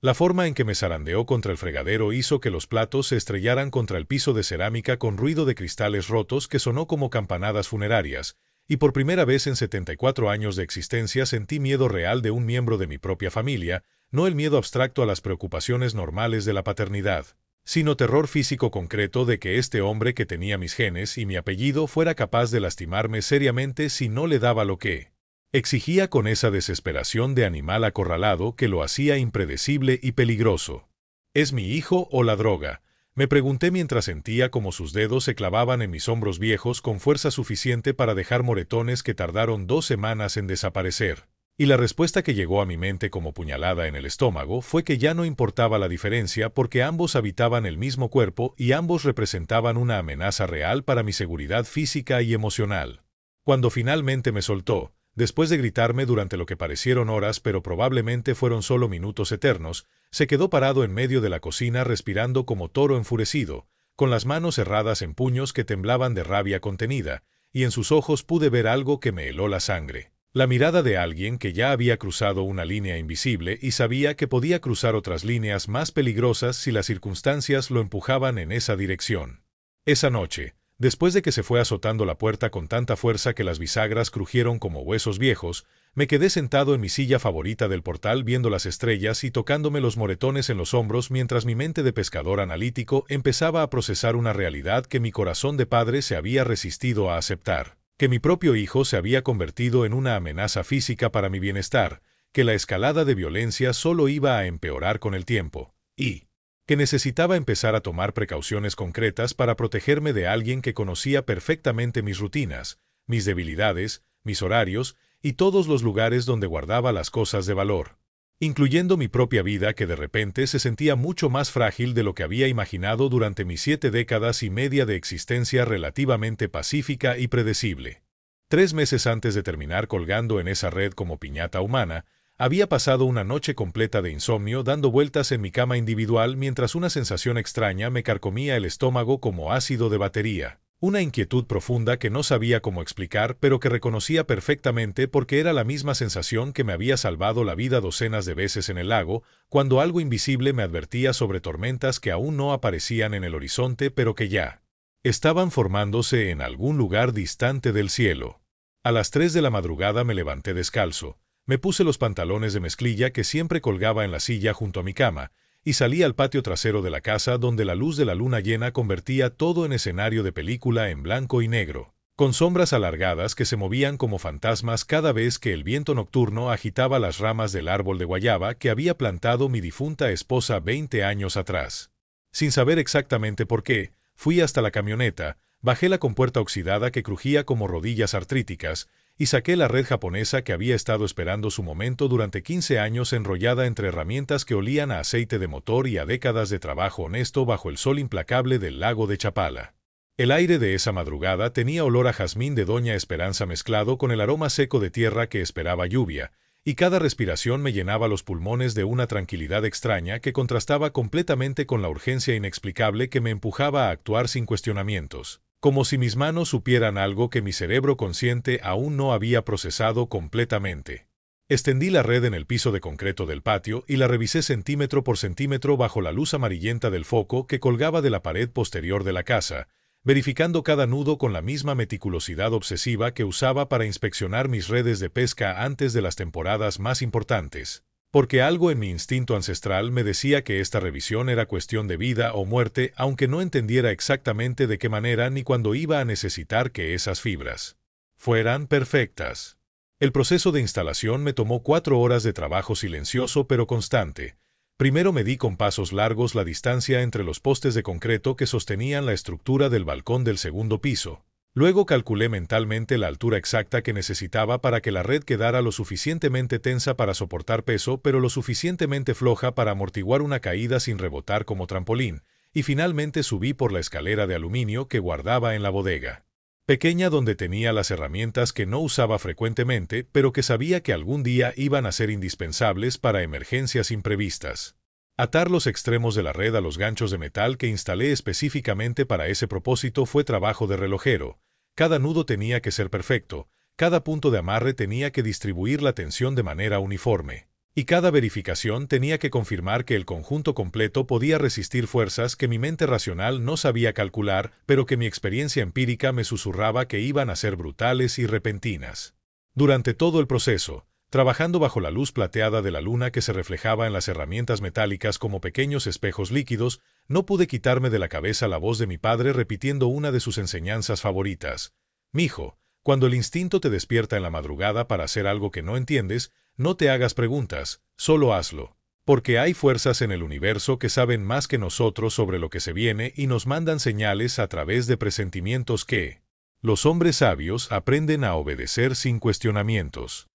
La forma en que me zarandeó contra el fregadero hizo que los platos se estrellaran contra el piso de cerámica con ruido de cristales rotos que sonó como campanadas funerarias, y por primera vez en 74 años de existencia sentí miedo real de un miembro de mi propia familia, no el miedo abstracto a las preocupaciones normales de la paternidad, sino terror físico concreto de que este hombre que tenía mis genes y mi apellido fuera capaz de lastimarme seriamente si no le daba lo que exigía con esa desesperación de animal acorralado que lo hacía impredecible y peligroso. ¿Es mi hijo o la droga?, me pregunté mientras sentía como sus dedos se clavaban en mis hombros viejos con fuerza suficiente para dejar moretones que tardaron 2 semanas en desaparecer. Y la respuesta que llegó a mi mente como puñalada en el estómago fue que ya no importaba la diferencia porque ambos habitaban el mismo cuerpo y ambos representaban una amenaza real para mi seguridad física y emocional. Cuando finalmente me soltó, después de gritarme durante lo que parecieron horas pero probablemente fueron solo minutos eternos, se quedó parado en medio de la cocina respirando como toro enfurecido, con las manos cerradas en puños que temblaban de rabia contenida, y en sus ojos pude ver algo que me heló la sangre. La mirada de alguien que ya había cruzado una línea invisible y sabía que podía cruzar otras líneas más peligrosas si las circunstancias lo empujaban en esa dirección. Esa noche, después de que se fue azotando la puerta con tanta fuerza que las bisagras crujieron como huesos viejos, me quedé sentado en mi silla favorita del portal viendo las estrellas y tocándome los moretones en los hombros mientras mi mente de pescador analítico empezaba a procesar una realidad que mi corazón de padre se había resistido a aceptar. Que mi propio hijo se había convertido en una amenaza física para mi bienestar, que la escalada de violencia solo iba a empeorar con el tiempo, y que necesitaba empezar a tomar precauciones concretas para protegerme de alguien que conocía perfectamente mis rutinas, mis debilidades, mis horarios y todos los lugares donde guardaba las cosas de valor, incluyendo mi propia vida que de repente se sentía mucho más frágil de lo que había imaginado durante mis 7 décadas y media de existencia relativamente pacífica y predecible. 3 meses antes de terminar colgando en esa red como piñata humana, Había pasado una noche completa de insomnio dando vueltas en mi cama individual mientras una sensación extraña me carcomía el estómago como ácido de batería. Una inquietud profunda que no sabía cómo explicar, pero que reconocía perfectamente porque era la misma sensación que me había salvado la vida docenas de veces en el lago, cuando algo invisible me advertía sobre tormentas que aún no aparecían en el horizonte pero que ya estaban formándose en algún lugar distante del cielo. A las 3 de la madrugada me levanté descalzo, me puse los pantalones de mezclilla que siempre colgaba en la silla junto a mi cama, y salí al patio trasero de la casa donde la luz de la luna llena convertía todo en escenario de película en blanco y negro, con sombras alargadas que se movían como fantasmas cada vez que el viento nocturno agitaba las ramas del árbol de guayaba que había plantado mi difunta esposa 20 años atrás. Sin saber exactamente por qué, fui hasta la camioneta, bajé la compuerta oxidada que crujía como rodillas artríticas, y saqué la red japonesa que había estado esperando su momento durante 15 años enrollada entre herramientas que olían a aceite de motor y a décadas de trabajo honesto bajo el sol implacable del lago de Chapala. El aire de esa madrugada tenía olor a jazmín de Doña Esperanza mezclado con el aroma seco de tierra que esperaba lluvia, y cada respiración me llenaba los pulmones de una tranquilidad extraña que contrastaba completamente con la urgencia inexplicable que me empujaba a actuar sin cuestionamientos, como si mis manos supieran algo que mi cerebro consciente aún no había procesado completamente. Extendí la red en el piso de concreto del patio y la revisé centímetro por centímetro bajo la luz amarillenta del foco que colgaba de la pared posterior de la casa, verificando cada nudo con la misma meticulosidad obsesiva que usaba para inspeccionar mis redes de pesca antes de las temporadas más importantes, porque algo en mi instinto ancestral me decía que esta revisión era cuestión de vida o muerte, aunque no entendiera exactamente de qué manera ni cuándo iba a necesitar que esas fibras fueran perfectas. El proceso de instalación me tomó 4 horas de trabajo silencioso pero constante. Primero medí con pasos largos la distancia entre los postes de concreto que sostenían la estructura del balcón del segundo piso. Luego calculé mentalmente la altura exacta que necesitaba para que la red quedara lo suficientemente tensa para soportar peso, pero lo suficientemente floja para amortiguar una caída sin rebotar como trampolín, y finalmente subí por la escalera de aluminio que guardaba en la bodega pequeña donde tenía las herramientas que no usaba frecuentemente, pero que sabía que algún día iban a ser indispensables para emergencias imprevistas. Atar los extremos de la red a los ganchos de metal que instalé específicamente para ese propósito fue trabajo de relojero. Cada nudo tenía que ser perfecto, cada punto de amarre tenía que distribuir la tensión de manera uniforme, y cada verificación tenía que confirmar que el conjunto completo podía resistir fuerzas que mi mente racional no sabía calcular, pero que mi experiencia empírica me susurraba que iban a ser brutales y repentinas. Durante todo el proceso, trabajando bajo la luz plateada de la luna que se reflejaba en las herramientas metálicas como pequeños espejos líquidos, no pude quitarme de la cabeza la voz de mi padre repitiendo una de sus enseñanzas favoritas. «Mijo, cuando el instinto te despierta en la madrugada para hacer algo que no entiendes, no te hagas preguntas, solo hazlo. Porque hay fuerzas en el universo que saben más que nosotros sobre lo que se viene y nos mandan señales a través de presentimientos que los hombres sabios aprenden a obedecer sin cuestionamientos».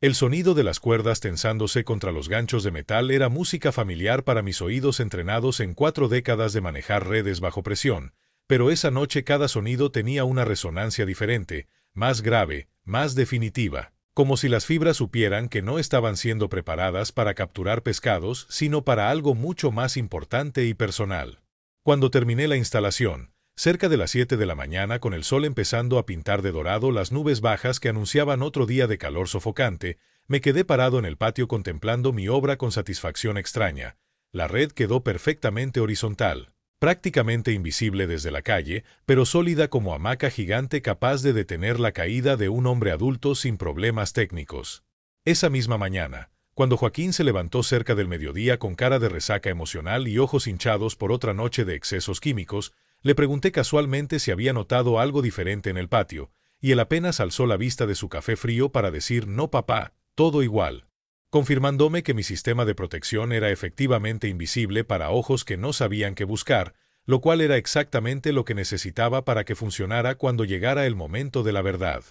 El sonido de las cuerdas tensándose contra los ganchos de metal era música familiar para mis oídos entrenados en 4 décadas de manejar redes bajo presión, pero esa noche cada sonido tenía una resonancia diferente, más grave, más definitiva, como si las fibras supieran que no estaban siendo preparadas para capturar pescados, sino para algo mucho más importante y personal. Cuando terminé la instalación, cerca de las 7 de la mañana con el sol empezando a pintar de dorado las nubes bajas que anunciaban otro día de calor sofocante, me quedé parado en el patio contemplando mi obra con satisfacción extraña. La red quedó perfectamente horizontal, prácticamente invisible desde la calle, pero sólida como hamaca gigante capaz de detener la caída de un hombre adulto sin problemas técnicos. Esa misma mañana, cuando Joaquín se levantó cerca del mediodía con cara de resaca emocional y ojos hinchados por otra noche de excesos químicos, le pregunté casualmente si había notado algo diferente en el patio, y él apenas alzó la vista de su café frío para decir «No, papá, todo igual», confirmándome que mi sistema de protección era efectivamente invisible para ojos que no sabían qué buscar, lo cual era exactamente lo que necesitaba para que funcionara cuando llegara el momento de la verdad.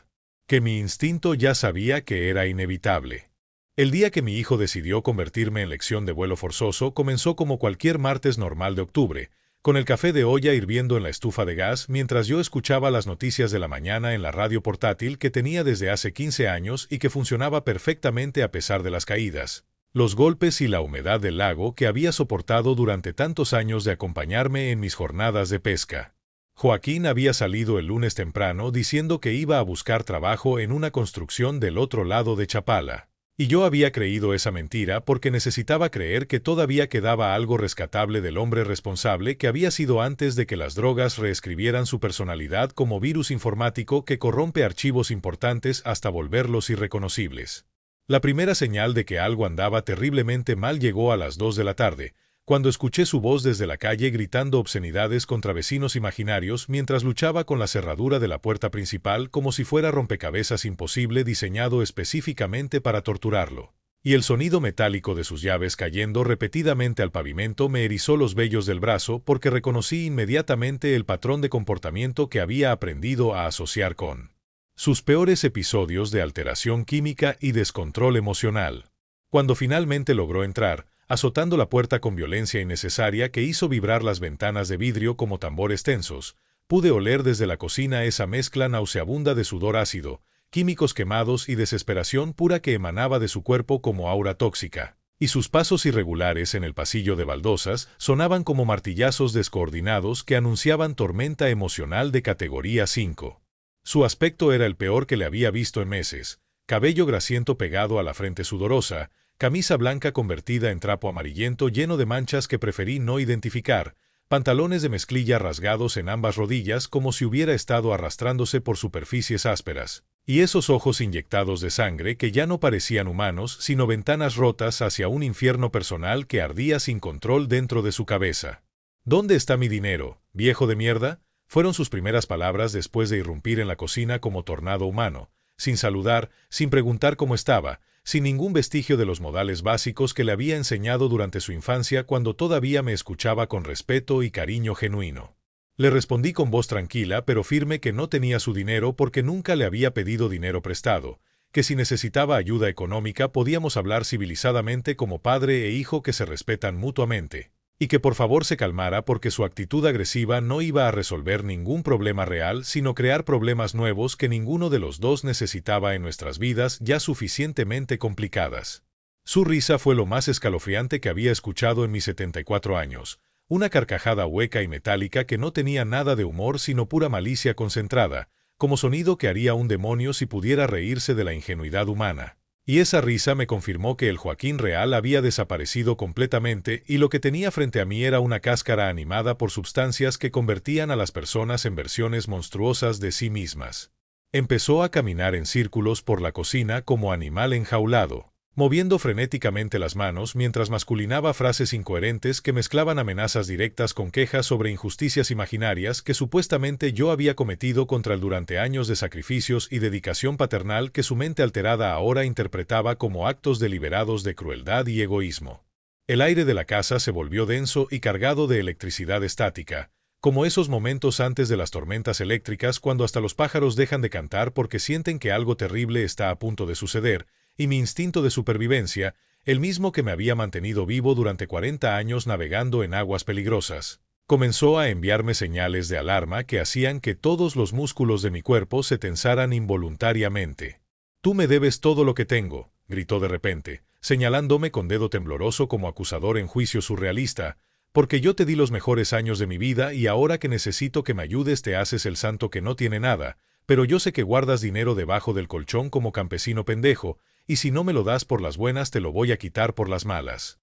Que mi instinto ya sabía que era inevitable. El día que mi hijo decidió convertirme en lección de vuelo forzoso comenzó como cualquier martes normal de octubre, con el café de olla hirviendo en la estufa de gas mientras yo escuchaba las noticias de la mañana en la radio portátil que tenía desde hace 15 años y que funcionaba perfectamente a pesar de las caídas, los golpes y la humedad del lago que había soportado durante tantos años de acompañarme en mis jornadas de pesca. Joaquín había salido el lunes temprano diciendo que iba a buscar trabajo en una construcción del otro lado de Chapala. Y yo había creído esa mentira porque necesitaba creer que todavía quedaba algo rescatable del hombre responsable que había sido antes de que las drogas reescribieran su personalidad como virus informático que corrompe archivos importantes hasta volverlos irreconocibles. La primera señal de que algo andaba terriblemente mal llegó a las 2 de la tarde, cuando escuché su voz desde la calle gritando obscenidades contra vecinos imaginarios mientras luchaba con la cerradura de la puerta principal como si fuera rompecabezas imposible diseñado específicamente para torturarlo. Y el sonido metálico de sus llaves cayendo repetidamente al pavimento me erizó los vellos del brazo porque reconocí inmediatamente el patrón de comportamiento que había aprendido a asociar con sus peores episodios de alteración química y descontrol emocional. Cuando finalmente logró entrar, azotando la puerta con violencia innecesaria que hizo vibrar las ventanas de vidrio como tambores tensos, pude oler desde la cocina esa mezcla nauseabunda de sudor ácido, químicos quemados y desesperación pura que emanaba de su cuerpo como aura tóxica, y sus pasos irregulares en el pasillo de baldosas sonaban como martillazos descoordinados que anunciaban tormenta emocional de categoría 5. Su aspecto era el peor que le había visto en meses, cabello grasiento pegado a la frente sudorosa, camisa blanca convertida en trapo amarillento lleno de manchas que preferí no identificar, pantalones de mezclilla rasgados en ambas rodillas como si hubiera estado arrastrándose por superficies ásperas, y esos ojos inyectados de sangre que ya no parecían humanos sino ventanas rotas hacia un infierno personal que ardía sin control dentro de su cabeza. ¿Dónde está mi dinero, viejo de mierda?, fueron sus primeras palabras después de irrumpir en la cocina como tornado humano, sin saludar, sin preguntar cómo estaba, sin ningún vestigio de los modales básicos que le había enseñado durante su infancia cuando todavía me escuchaba con respeto y cariño genuino. Le respondí con voz tranquila pero firme que no tenía su dinero porque nunca le había pedido dinero prestado, que si necesitaba ayuda económica podíamos hablar civilizadamente como padre e hijo que se respetan mutuamente, y que por favor se calmara porque su actitud agresiva no iba a resolver ningún problema real sino crear problemas nuevos que ninguno de los dos necesitaba en nuestras vidas ya suficientemente complicadas. Su risa fue lo más escalofriante que había escuchado en mis 74 años, una carcajada hueca y metálica que no tenía nada de humor sino pura malicia concentrada, como sonido que haría un demonio si pudiera reírse de la ingenuidad humana. Y esa risa me confirmó que el Joaquín real había desaparecido completamente y lo que tenía frente a mí era una cáscara animada por sustancias que convertían a las personas en versiones monstruosas de sí mismas. Empezó a caminar en círculos por la cocina como animal enjaulado, moviendo frenéticamente las manos mientras masculinaba frases incoherentes que mezclaban amenazas directas con quejas sobre injusticias imaginarias que supuestamente yo había cometido contra él durante años de sacrificios y dedicación paternal que su mente alterada ahora interpretaba como actos deliberados de crueldad y egoísmo. El aire de la casa se volvió denso y cargado de electricidad estática, como esos momentos antes de las tormentas eléctricas cuando hasta los pájaros dejan de cantar porque sienten que algo terrible está a punto de suceder, y mi instinto de supervivencia, el mismo que me había mantenido vivo durante 40 años navegando en aguas peligrosas, comenzó a enviarme señales de alarma que hacían que todos los músculos de mi cuerpo se tensaran involuntariamente. «Tú me debes todo lo que tengo», gritó de repente, señalándome con dedo tembloroso como acusador en juicio surrealista, «porque yo te di los mejores años de mi vida y ahora que necesito que me ayudes te haces el santo que no tiene nada, pero yo sé que guardas dinero debajo del colchón como campesino pendejo, y si no me lo das por las buenas te lo voy a quitar por las malas».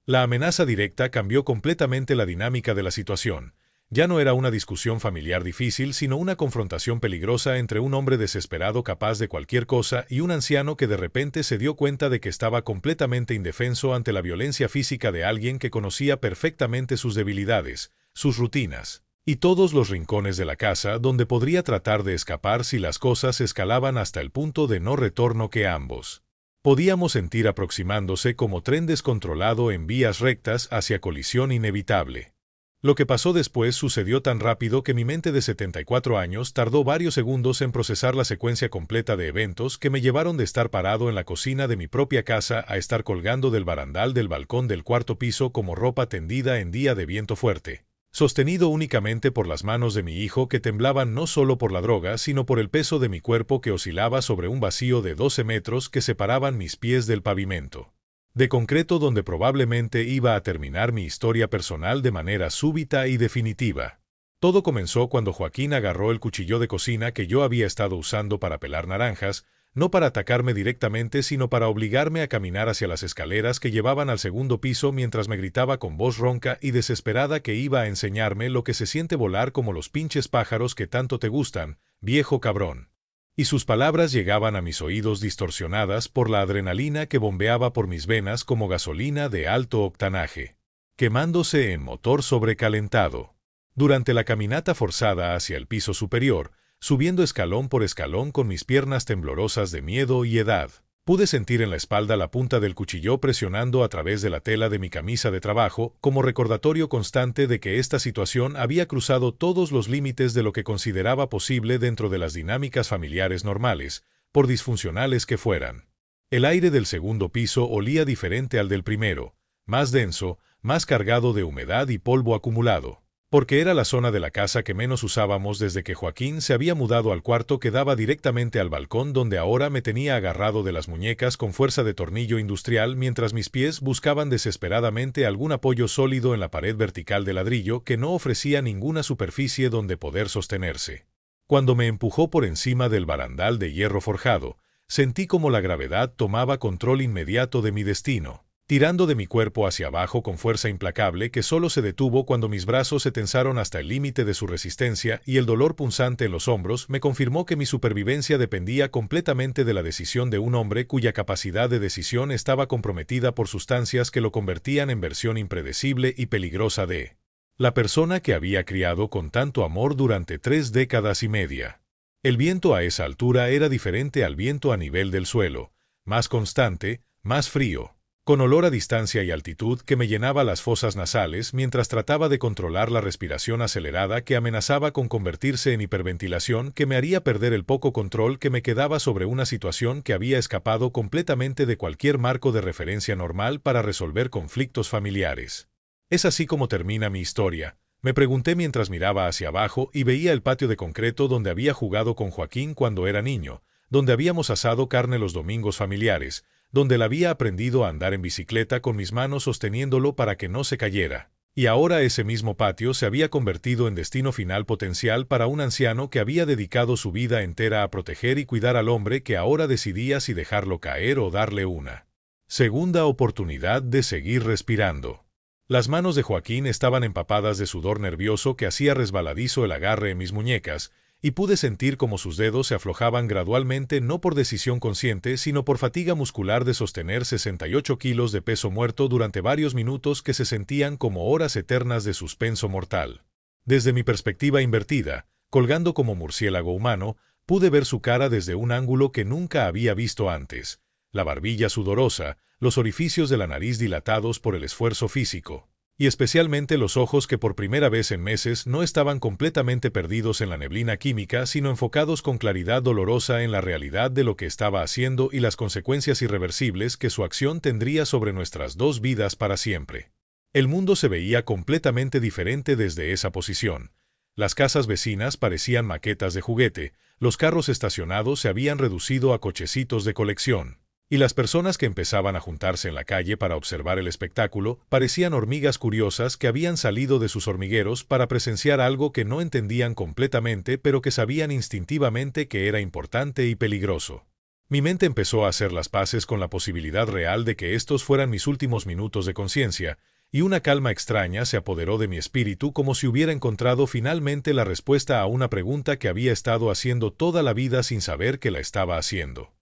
La amenaza directa cambió completamente la dinámica de la situación. Ya no era una discusión familiar difícil, sino una confrontación peligrosa entre un hombre desesperado capaz de cualquier cosa y un anciano que de repente se dio cuenta de que estaba completamente indefenso ante la violencia física de alguien que conocía perfectamente sus debilidades, sus rutinas, y todos los rincones de la casa donde podría tratar de escapar si las cosas escalaban hasta el punto de no retorno que ambos podíamos sentir aproximándose como tren descontrolado en vías rectas hacia colisión inevitable. Lo que pasó después sucedió tan rápido que mi mente de 74 años tardó varios segundos en procesar la secuencia completa de eventos que me llevaron de estar parado en la cocina de mi propia casa a estar colgando del barandal del balcón del cuarto piso como ropa tendida en día de viento fuerte, sostenido únicamente por las manos de mi hijo que temblaban no solo por la droga, sino por el peso de mi cuerpo que oscilaba sobre un vacío de 12 metros que separaban mis pies del pavimento de concreto donde probablemente iba a terminar mi historia personal de manera súbita y definitiva. Todo comenzó cuando Joaquín agarró el cuchillo de cocina que yo había estado usando para pelar naranjas, no para atacarme directamente sino para obligarme a caminar hacia las escaleras que llevaban al segundo piso mientras me gritaba con voz ronca y desesperada que iba a enseñarme lo que se siente volar como los pinches pájaros que tanto te gustan, viejo cabrón. Y sus palabras llegaban a mis oídos distorsionadas por la adrenalina que bombeaba por mis venas como gasolina de alto octanaje, quemándose en motor sobrecalentado. Durante la caminata forzada hacia el piso superior, subiendo escalón por escalón con mis piernas temblorosas de miedo y edad, pude sentir en la espalda la punta del cuchillo presionando a través de la tela de mi camisa de trabajo como recordatorio constante de que esta situación había cruzado todos los límites de lo que consideraba posible dentro de las dinámicas familiares normales, por disfuncionales que fueran. El aire del segundo piso olía diferente al del primero, más denso, más cargado de humedad y polvo acumulado, porque era la zona de la casa que menos usábamos desde que Joaquín se había mudado al cuarto que daba directamente al balcón donde ahora me tenía agarrado de las muñecas con fuerza de tornillo industrial mientras mis pies buscaban desesperadamente algún apoyo sólido en la pared vertical de ladrillo que no ofrecía ninguna superficie donde poder sostenerse. Cuando me empujó por encima del barandal de hierro forjado, sentí como la gravedad tomaba control inmediato de mi destino, tirando de mi cuerpo hacia abajo con fuerza implacable que solo se detuvo cuando mis brazos se tensaron hasta el límite de su resistencia y el dolor punzante en los hombros me confirmó que mi supervivencia dependía completamente de la decisión de un hombre cuya capacidad de decisión estaba comprometida por sustancias que lo convertían en versión impredecible y peligrosa de la persona que había criado con tanto amor durante 3 décadas y media. El viento a esa altura era diferente al viento a nivel del suelo, más constante, más frío, con olor a distancia y altitud que me llenaba las fosas nasales mientras trataba de controlar la respiración acelerada que amenazaba con convertirse en hiperventilación que me haría perder el poco control que me quedaba sobre una situación que había escapado completamente de cualquier marco de referencia normal para resolver conflictos familiares. ¿Es así como termina mi historia?, me pregunté mientras miraba hacia abajo y veía el patio de concreto donde había jugado con Joaquín cuando era niño, donde habíamos asado carne los domingos familiares, donde él había aprendido a andar en bicicleta con mis manos sosteniéndolo para que no se cayera. Y ahora ese mismo patio se había convertido en destino final potencial para un anciano que había dedicado su vida entera a proteger y cuidar al hombre que ahora decidía si dejarlo caer o darle una segunda oportunidad de seguir respirando. Las manos de Joaquín estaban empapadas de sudor nervioso que hacía resbaladizo el agarre en mis muñecas, y pude sentir cómo sus dedos se aflojaban gradualmente no por decisión consciente, sino por fatiga muscular de sostener 68 kilos de peso muerto durante varios minutos que se sentían como horas eternas de suspenso mortal. Desde mi perspectiva invertida, colgando como murciélago humano, pude ver su cara desde un ángulo que nunca había visto antes, la barbilla sudorosa, los orificios de la nariz dilatados por el esfuerzo físico, y especialmente los ojos que por primera vez en meses no estaban completamente perdidos en la neblina química, sino enfocados con claridad dolorosa en la realidad de lo que estaba haciendo y las consecuencias irreversibles que su acción tendría sobre nuestras 2 vidas para siempre. El mundo se veía completamente diferente desde esa posición. Las casas vecinas parecían maquetas de juguete, los carros estacionados se habían reducido a cochecitos de colección, y las personas que empezaban a juntarse en la calle para observar el espectáculo parecían hormigas curiosas que habían salido de sus hormigueros para presenciar algo que no entendían completamente pero que sabían instintivamente que era importante y peligroso. Mi mente empezó a hacer las paces con la posibilidad real de que estos fueran mis últimos minutos de conciencia, y una calma extraña se apoderó de mi espíritu como si hubiera encontrado finalmente la respuesta a una pregunta que había estado haciendo toda la vida sin saber que la estaba haciendo.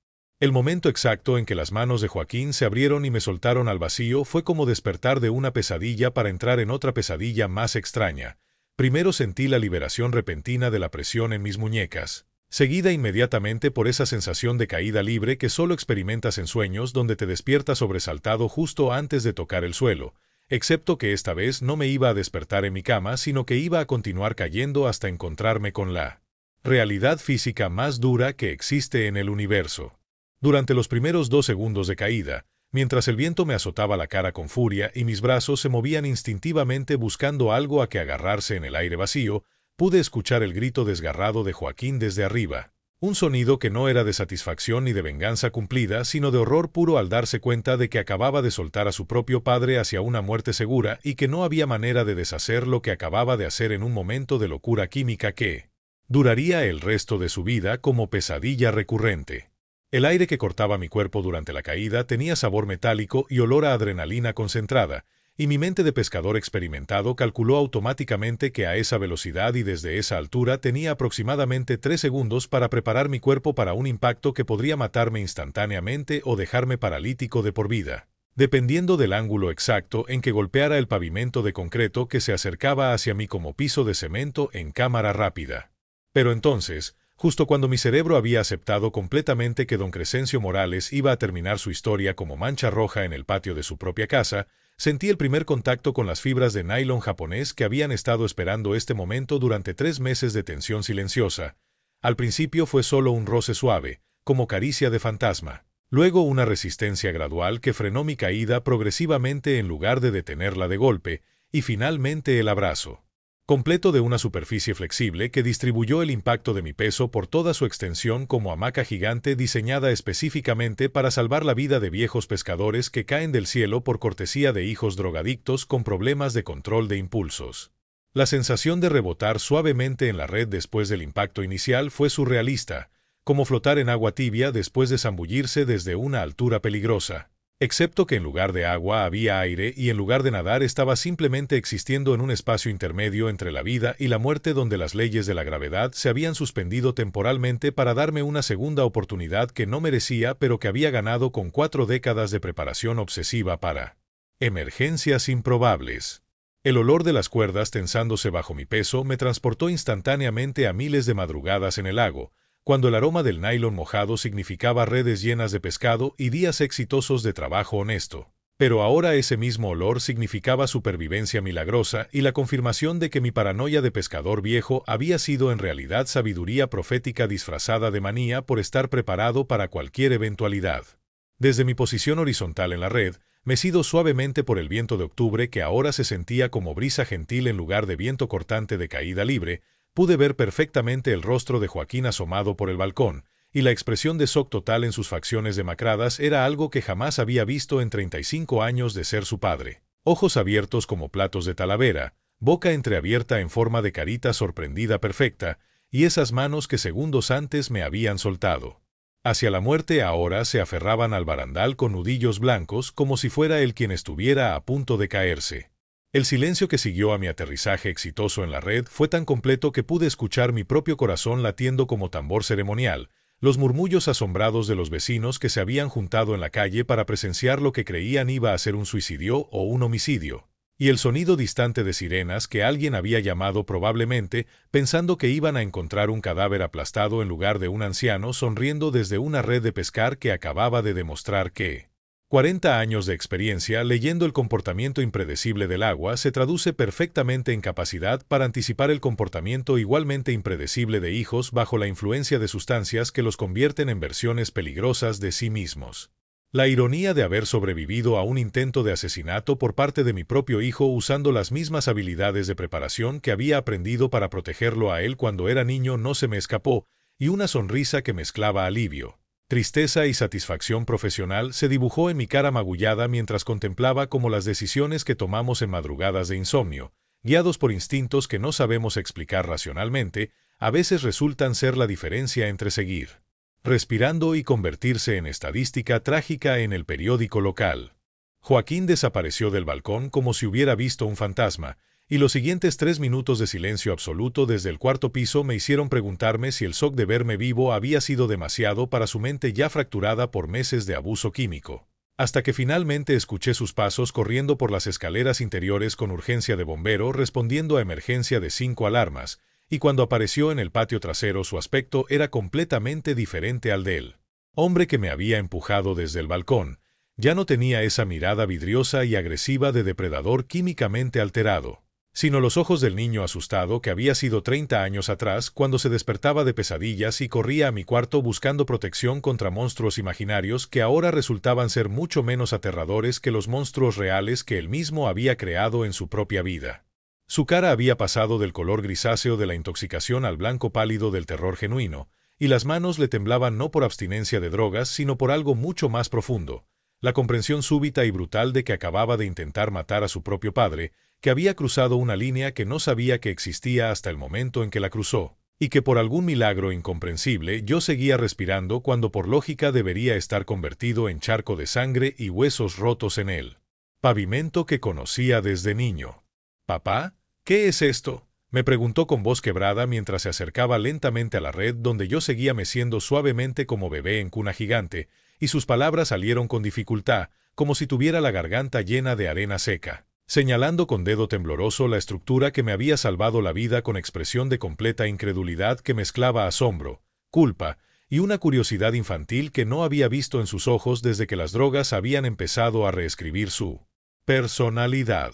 El momento exacto en que las manos de Joaquín se abrieron y me soltaron al vacío fue como despertar de una pesadilla para entrar en otra pesadilla más extraña. Primero sentí la liberación repentina de la presión en mis muñecas, seguida inmediatamente por esa sensación de caída libre que solo experimentas en sueños donde te despiertas sobresaltado justo antes de tocar el suelo, excepto que esta vez no me iba a despertar en mi cama, sino que iba a continuar cayendo hasta encontrarme con la realidad física más dura que existe en el universo. Durante los primeros 2 segundos de caída, Mientras el viento me azotaba la cara con furia y mis brazos se movían instintivamente buscando algo a que agarrarse en el aire vacío, pude escuchar el grito desgarrado de Joaquín desde arriba. Un sonido que no era de satisfacción ni de venganza cumplida, sino de horror puro al darse cuenta de que acababa de soltar a su propio padre hacia una muerte segura y que no había manera de deshacer lo que acababa de hacer en un momento de locura química que duraría el resto de su vida como pesadilla recurrente. El aire que cortaba mi cuerpo durante la caída tenía sabor metálico y olor a adrenalina concentrada, y mi mente de pescador experimentado calculó automáticamente que a esa velocidad y desde esa altura tenía aproximadamente 3 segundos para preparar mi cuerpo para un impacto que podría matarme instantáneamente o dejarme paralítico de por vida, dependiendo del ángulo exacto en que golpeara el pavimento de concreto que se acercaba hacia mí como piso de cemento en cámara rápida. Pero entonces, justo cuando mi cerebro había aceptado completamente que don Crescencio Morales iba a terminar su historia como mancha roja en el patio de su propia casa, sentí el primer contacto con las fibras de nylon japonés que habían estado esperando este momento durante 3 meses de tensión silenciosa. Al principio fue solo un roce suave, como caricia de fantasma. Luego una resistencia gradual que frenó mi caída progresivamente en lugar de detenerla de golpe, y finalmente el abrazo completo de una superficie flexible que distribuyó el impacto de mi peso por toda su extensión como hamaca gigante diseñada específicamente para salvar la vida de viejos pescadores que caen del cielo por cortesía de hijos drogadictos con problemas de control de impulsos. La sensación de rebotar suavemente en la red después del impacto inicial fue surrealista, como flotar en agua tibia después de zambullirse desde una altura peligrosa. Excepto que en lugar de agua había aire y en lugar de nadar estaba simplemente existiendo en un espacio intermedio entre la vida y la muerte donde las leyes de la gravedad se habían suspendido temporalmente para darme una segunda oportunidad que no merecía pero que había ganado con 4 décadas de preparación obsesiva para emergencias improbables. El olor de las cuerdas tensándose bajo mi peso me transportó instantáneamente a miles de madrugadas en el lago, cuando el aroma del nylon mojado significaba redes llenas de pescado y días exitosos de trabajo honesto. Pero ahora ese mismo olor significaba supervivencia milagrosa y la confirmación de que mi paranoia de pescador viejo había sido en realidad sabiduría profética disfrazada de manía por estar preparado para cualquier eventualidad. Desde mi posición horizontal en la red, mecido suavemente por el viento de octubre que ahora se sentía como brisa gentil en lugar de viento cortante de caída libre, pude ver perfectamente el rostro de Joaquín asomado por el balcón, y la expresión de shock total en sus facciones demacradas era algo que jamás había visto en 35 años de ser su padre. Ojos abiertos como platos de talavera, boca entreabierta en forma de carita sorprendida perfecta, y esas manos que segundos antes me habían soltado. Hacia la muerte ahora se aferraban al barandal con nudillos blancos como si fuera él quien estuviera a punto de caerse. El silencio que siguió a mi aterrizaje exitoso en la red fue tan completo que pude escuchar mi propio corazón latiendo como tambor ceremonial, los murmullos asombrados de los vecinos que se habían juntado en la calle para presenciar lo que creían iba a ser un suicidio o un homicidio, y el sonido distante de sirenas que alguien había llamado probablemente pensando que iban a encontrar un cadáver aplastado en lugar de un anciano sonriendo desde una red de pescar que acababa de demostrar que 40 años de experiencia leyendo el comportamiento impredecible del agua se traduce perfectamente en capacidad para anticipar el comportamiento igualmente impredecible de hijos bajo la influencia de sustancias que los convierten en versiones peligrosas de sí mismos. La ironía de haber sobrevivido a un intento de asesinato por parte de mi propio hijo usando las mismas habilidades de preparación que había aprendido para protegerlo a él cuando era niño no se me escapó, y una sonrisa que mezclaba alivio, tristeza y satisfacción profesional se dibujó en mi cara magullada mientras contemplaba cómo las decisiones que tomamos en madrugadas de insomnio, guiados por instintos que no sabemos explicar racionalmente, a veces resultan ser la diferencia entre seguir respirando y convertirse en estadística trágica en el periódico local. Joaquín desapareció del balcón como si hubiera visto un fantasma, y los siguientes 3 minutos de silencio absoluto desde el 4º piso me hicieron preguntarme si el shock de verme vivo había sido demasiado para su mente ya fracturada por meses de abuso químico. Hasta que finalmente escuché sus pasos corriendo por las escaleras interiores con urgencia de bombero respondiendo a emergencia de 5 alarmas, y cuando apareció en el patio trasero su aspecto era completamente diferente al del hombre que me había empujado desde el balcón. Ya no tenía esa mirada vidriosa y agresiva de depredador químicamente alterado. sino los ojos del niño asustado que había sido 30 años atrás cuando se despertaba de pesadillas y corría a mi cuarto buscando protección contra monstruos imaginarios que ahora resultaban ser mucho menos aterradores que los monstruos reales que él mismo había creado en su propia vida. Su cara había pasado del color grisáceo de la intoxicación al blanco pálido del terror genuino, y las manos le temblaban no por abstinencia de drogas, sino por algo mucho más profundo, la comprensión súbita y brutal de que acababa de intentar matar a su propio padre, que había cruzado una línea que no sabía que existía hasta el momento en que la cruzó, y que por algún milagro incomprensible yo seguía respirando cuando por lógica debería estar convertido en charco de sangre y huesos rotos en él. Pavimento que conocía desde niño. «¿Papá? ¿Qué es esto?», me preguntó con voz quebrada mientras se acercaba lentamente a la red donde yo seguía meciendo suavemente como bebé en cuna gigante, y sus palabras salieron con dificultad, como si tuviera la garganta llena de arena seca, señalando con dedo tembloroso la estructura que me había salvado la vida con expresión de completa incredulidad que mezclaba asombro, culpa y una curiosidad infantil que no había visto en sus ojos desde que las drogas habían empezado a reescribir su personalidad.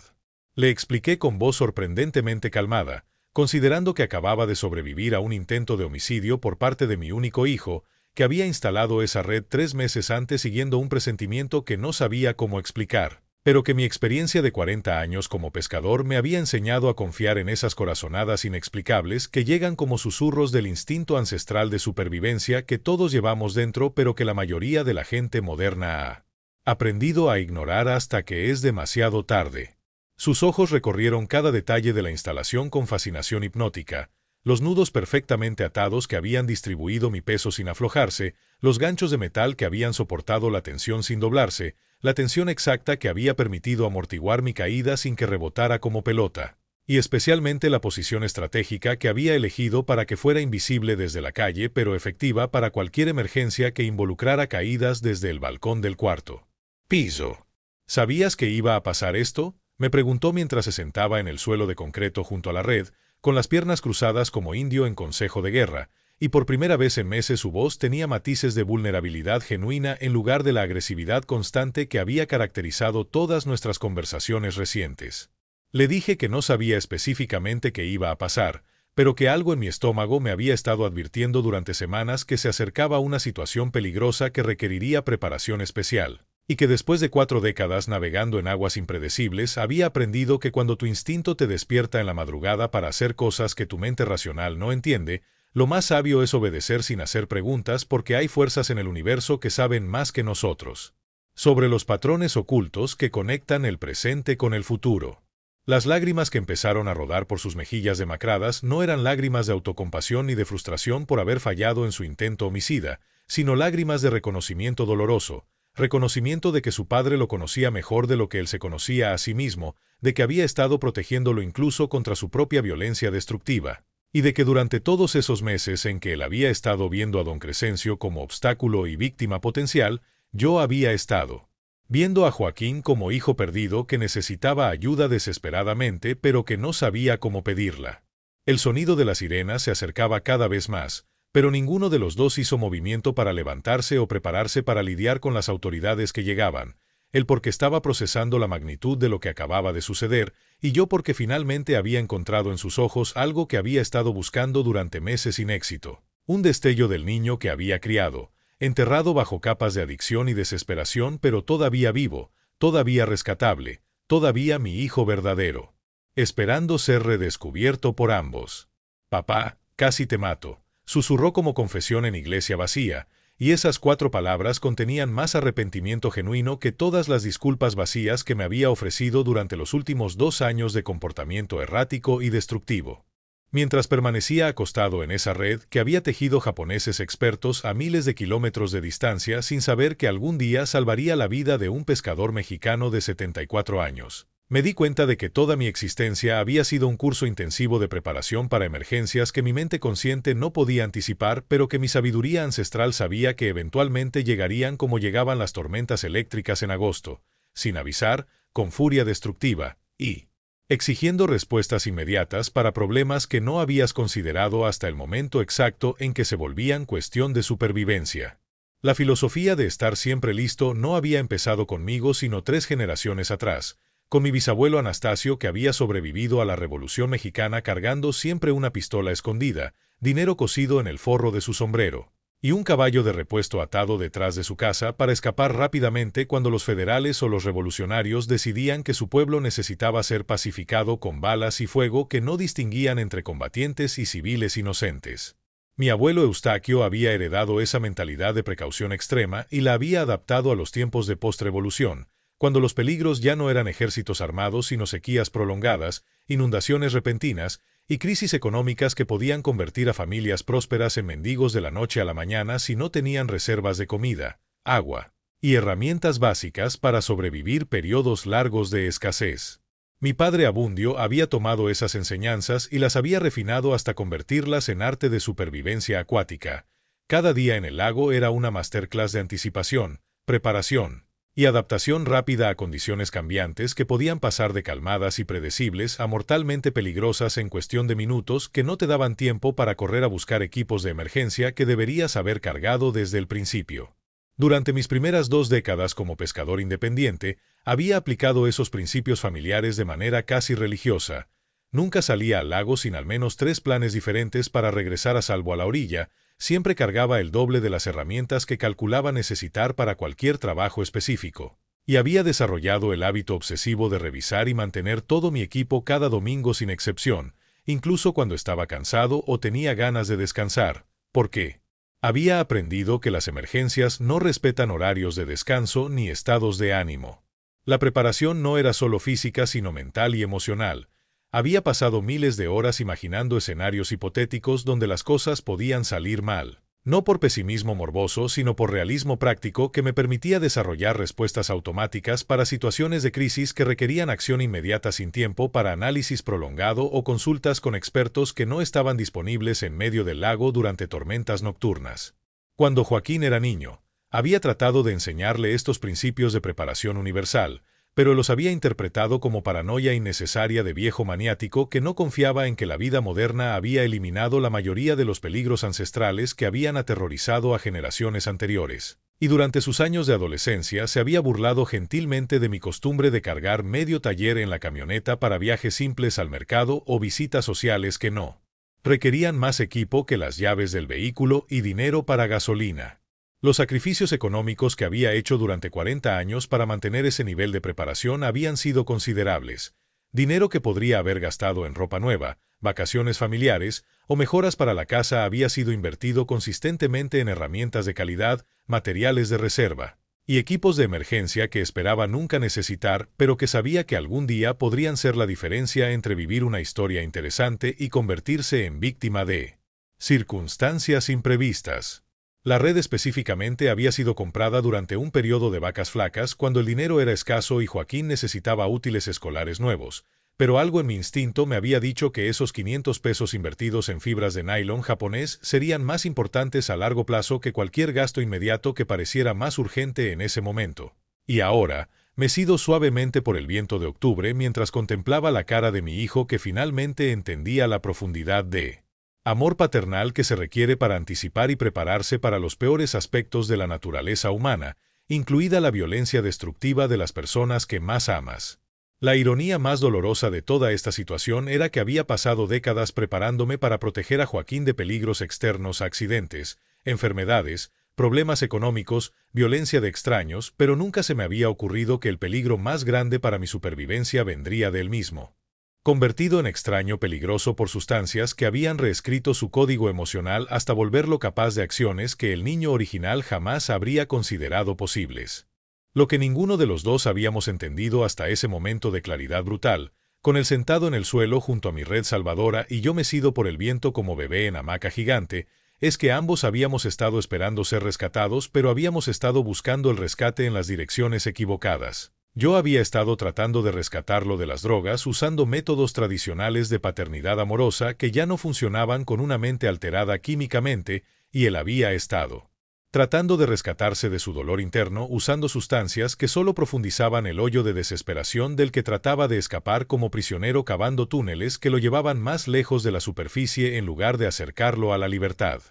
Le expliqué con voz sorprendentemente calmada, considerando que acababa de sobrevivir a un intento de homicidio por parte de mi único hijo, que había instalado esa red 3 meses antes siguiendo un presentimiento que no sabía cómo explicar, pero que mi experiencia de 40 años como pescador me había enseñado a confiar en esas corazonadas inexplicables que llegan como susurros del instinto ancestral de supervivencia que todos llevamos dentro pero que la mayoría de la gente moderna ha aprendido a ignorar hasta que es demasiado tarde. Sus ojos recorrieron cada detalle de la instalación con fascinación hipnótica, los nudos perfectamente atados que habían distribuido mi peso sin aflojarse, los ganchos de metal que habían soportado la tensión sin doblarse, la tensión exacta que había permitido amortiguar mi caída sin que rebotara como pelota, y especialmente la posición estratégica que había elegido para que fuera invisible desde la calle pero efectiva para cualquier emergencia que involucrara caídas desde el balcón del cuarto piso. ¿Sabías que iba a pasar esto?, me preguntó mientras se sentaba en el suelo de concreto junto a la red, con las piernas cruzadas como indio en consejo de guerra, y por primera vez en meses su voz tenía matices de vulnerabilidad genuina en lugar de la agresividad constante que había caracterizado todas nuestras conversaciones recientes. Le dije que no sabía específicamente qué iba a pasar, pero que algo en mi estómago me había estado advirtiendo durante semanas que se acercaba una situación peligrosa que requeriría preparación especial, y que después de 4 décadas navegando en aguas impredecibles había aprendido que cuando tu instinto te despierta en la madrugada para hacer cosas que tu mente racional no entiende, lo más sabio es obedecer sin hacer preguntas porque hay fuerzas en el universo que saben más que nosotros sobre los patrones ocultos que conectan el presente con el futuro. Las lágrimas que empezaron a rodar por sus mejillas demacradas no eran lágrimas de autocompasión ni de frustración por haber fallado en su intento homicida, sino lágrimas de reconocimiento doloroso, reconocimiento de que su padre lo conocía mejor de lo que él se conocía a sí mismo, de que había estado protegiéndolo incluso contra su propia violencia destructiva, y de que durante todos esos meses en que él había estado viendo a don Crescencio como obstáculo y víctima potencial, yo había estado viendo a Joaquín como hijo perdido que necesitaba ayuda desesperadamente pero que no sabía cómo pedirla. El sonido de la sirena se acercaba cada vez más, pero ninguno de los dos hizo movimiento para levantarse o prepararse para lidiar con las autoridades que llegaban, él porque estaba procesando la magnitud de lo que acababa de suceder, y yo porque finalmente había encontrado en sus ojos algo que había estado buscando durante meses sin éxito, un destello del niño que había criado, enterrado bajo capas de adicción y desesperación pero todavía vivo, todavía rescatable, todavía mi hijo verdadero, esperando ser redescubierto por ambos. «Papá, casi te mato», susurró como confesión en iglesia vacía, y esas 4 palabras contenían más arrepentimiento genuino que todas las disculpas vacías que me había ofrecido durante los últimos 2 años de comportamiento errático y destructivo. Mientras permanecía acostado en esa red que había tejido japoneses expertos a miles de kilómetros de distancia sin saber que algún día salvaría la vida de un pescador mexicano de 74 años. Me di cuenta de que toda mi existencia había sido un curso intensivo de preparación para emergencias que mi mente consciente no podía anticipar, pero que mi sabiduría ancestral sabía que eventualmente llegarían como llegaban las tormentas eléctricas en agosto, sin avisar, con furia destructiva, y exigiendo respuestas inmediatas para problemas que no habías considerado hasta el momento exacto en que se volvían cuestión de supervivencia. La filosofía de estar siempre listo no había empezado conmigo sino 3 generaciones atrás, con mi bisabuelo Anastasio que había sobrevivido a la Revolución Mexicana cargando siempre una pistola escondida, dinero cosido en el forro de su sombrero, y un caballo de repuesto atado detrás de su casa para escapar rápidamente cuando los federales o los revolucionarios decidían que su pueblo necesitaba ser pacificado con balas y fuego que no distinguían entre combatientes y civiles inocentes. Mi abuelo Eustaquio había heredado esa mentalidad de precaución extrema y la había adaptado a los tiempos de postrevolución, cuando los peligros ya no eran ejércitos armados sino sequías prolongadas, inundaciones repentinas y crisis económicas que podían convertir a familias prósperas en mendigos de la noche a la mañana si no tenían reservas de comida, agua y herramientas básicas para sobrevivir periodos largos de escasez. Mi padre Abundio había tomado esas enseñanzas y las había refinado hasta convertirlas en arte de supervivencia acuática. Cada día en el lago era una masterclass de anticipación, preparación y adaptación rápida a condiciones cambiantes que podían pasar de calmadas y predecibles a mortalmente peligrosas en cuestión de minutos que no te daban tiempo para correr a buscar equipos de emergencia que deberías haber cargado desde el principio. Durante mis primeras 2 décadas como pescador independiente, había aplicado esos principios familiares de manera casi religiosa. Nunca salía al lago sin al menos 3 planes diferentes para regresar a salvo a la orilla. Siempre cargaba el doble de las herramientas que calculaba necesitar para cualquier trabajo específico, y había desarrollado el hábito obsesivo de revisar y mantener todo mi equipo cada domingo sin excepción, incluso cuando estaba cansado o tenía ganas de descansar. ¿Por qué? Había aprendido que las emergencias no respetan horarios de descanso ni estados de ánimo. La preparación no era solo física sino mental y emocional. Había pasado miles de horas imaginando escenarios hipotéticos donde las cosas podían salir mal, no por pesimismo morboso, sino por realismo práctico que me permitía desarrollar respuestas automáticas para situaciones de crisis que requerían acción inmediata sin tiempo para análisis prolongado o consultas con expertos que no estaban disponibles en medio del lago durante tormentas nocturnas. Cuando Joaquín era niño, había tratado de enseñarle estos principios de preparación universal, pero los había interpretado como paranoia innecesaria de viejo maniático que no confiaba en que la vida moderna había eliminado la mayoría de los peligros ancestrales que habían aterrorizado a generaciones anteriores. Y durante sus años de adolescencia se había burlado gentilmente de mi costumbre de cargar medio taller en la camioneta para viajes simples al mercado o visitas sociales que no requerían más equipo que las llaves del vehículo y dinero para gasolina. Los sacrificios económicos que había hecho durante 40 años para mantener ese nivel de preparación habían sido considerables. Dinero que podría haber gastado en ropa nueva, vacaciones familiares o mejoras para la casa había sido invertido consistentemente en herramientas de calidad, materiales de reserva y equipos de emergencia que esperaba nunca necesitar, pero que sabía que algún día podrían ser la diferencia entre vivir una historia interesante y convertirse en víctima de circunstancias imprevistas. La red específicamente había sido comprada durante un periodo de vacas flacas cuando el dinero era escaso y Joaquín necesitaba útiles escolares nuevos, pero algo en mi instinto me había dicho que esos 500 pesos invertidos en fibras de nylon japonés serían más importantes a largo plazo que cualquier gasto inmediato que pareciera más urgente en ese momento. Y ahora, mecido suavemente por el viento de octubre mientras contemplaba la cara de mi hijo que finalmente entendía la profundidad de amor paternal que se requiere para anticipar y prepararse para los peores aspectos de la naturaleza humana, incluida la violencia destructiva de las personas que más amas. La ironía más dolorosa de toda esta situación era que había pasado décadas preparándome para proteger a Joaquín de peligros externos a accidentes, enfermedades, problemas económicos, violencia de extraños, pero nunca se me había ocurrido que el peligro más grande para mi supervivencia vendría de él mismo. Convertido en extraño peligroso por sustancias que habían reescrito su código emocional hasta volverlo capaz de acciones que el niño original jamás habría considerado posibles. Lo que ninguno de los dos habíamos entendido hasta ese momento de claridad brutal, con él sentado en el suelo junto a mi red salvadora y yo mecido por el viento como bebé en hamaca gigante, es que ambos habíamos estado esperando ser rescatados, pero habíamos estado buscando el rescate en las direcciones equivocadas. Yo había estado tratando de rescatarlo de las drogas usando métodos tradicionales de paternidad amorosa que ya no funcionaban con una mente alterada químicamente, y él había estado tratando de rescatarse de su dolor interno usando sustancias que solo profundizaban el hoyo de desesperación del que trataba de escapar como prisionero cavando túneles que lo llevaban más lejos de la superficie en lugar de acercarlo a la libertad.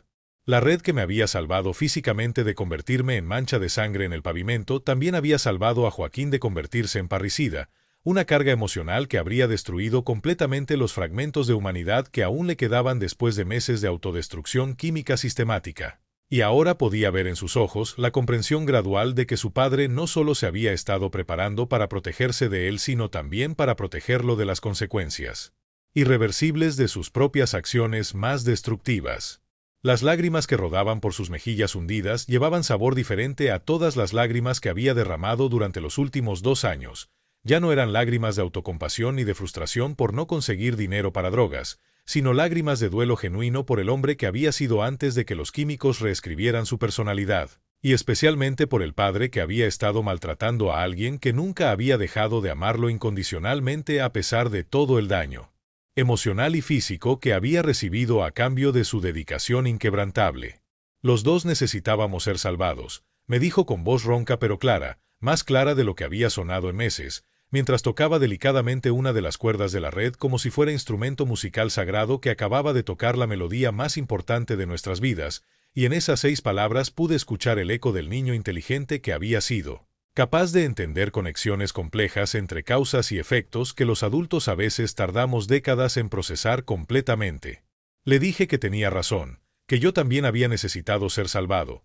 La red que me había salvado físicamente de convertirme en mancha de sangre en el pavimento también había salvado a Joaquín de convertirse en parricida, una carga emocional que habría destruido completamente los fragmentos de humanidad que aún le quedaban después de meses de autodestrucción química sistemática. Y ahora podía ver en sus ojos la comprensión gradual de que su padre no solo se había estado preparando para protegerse de él, sino también para protegerlo de las consecuencias irreversibles de sus propias acciones más destructivas. Las lágrimas que rodaban por sus mejillas hundidas llevaban sabor diferente a todas las lágrimas que había derramado durante los últimos 2 años. Ya no eran lágrimas de autocompasión ni de frustración por no conseguir dinero para drogas, sino lágrimas de duelo genuino por el hombre que había sido antes de que los químicos reescribieran su personalidad, y especialmente por el padre que había estado maltratando a alguien que nunca había dejado de amarlo incondicionalmente a pesar de todo el daño emocional y físico que había recibido a cambio de su dedicación inquebrantable. Los dos necesitábamos ser salvados, me dijo con voz ronca pero clara, más clara de lo que había sonado en meses, mientras tocaba delicadamente una de las cuerdas de la red como si fuera instrumento musical sagrado que acababa de tocar la melodía más importante de nuestras vidas, y en esas 6 palabras pude escuchar el eco del niño inteligente que había sido, capaz de entender conexiones complejas entre causas y efectos que los adultos a veces tardamos décadas en procesar completamente. Le dije que tenía razón, que yo también había necesitado ser salvado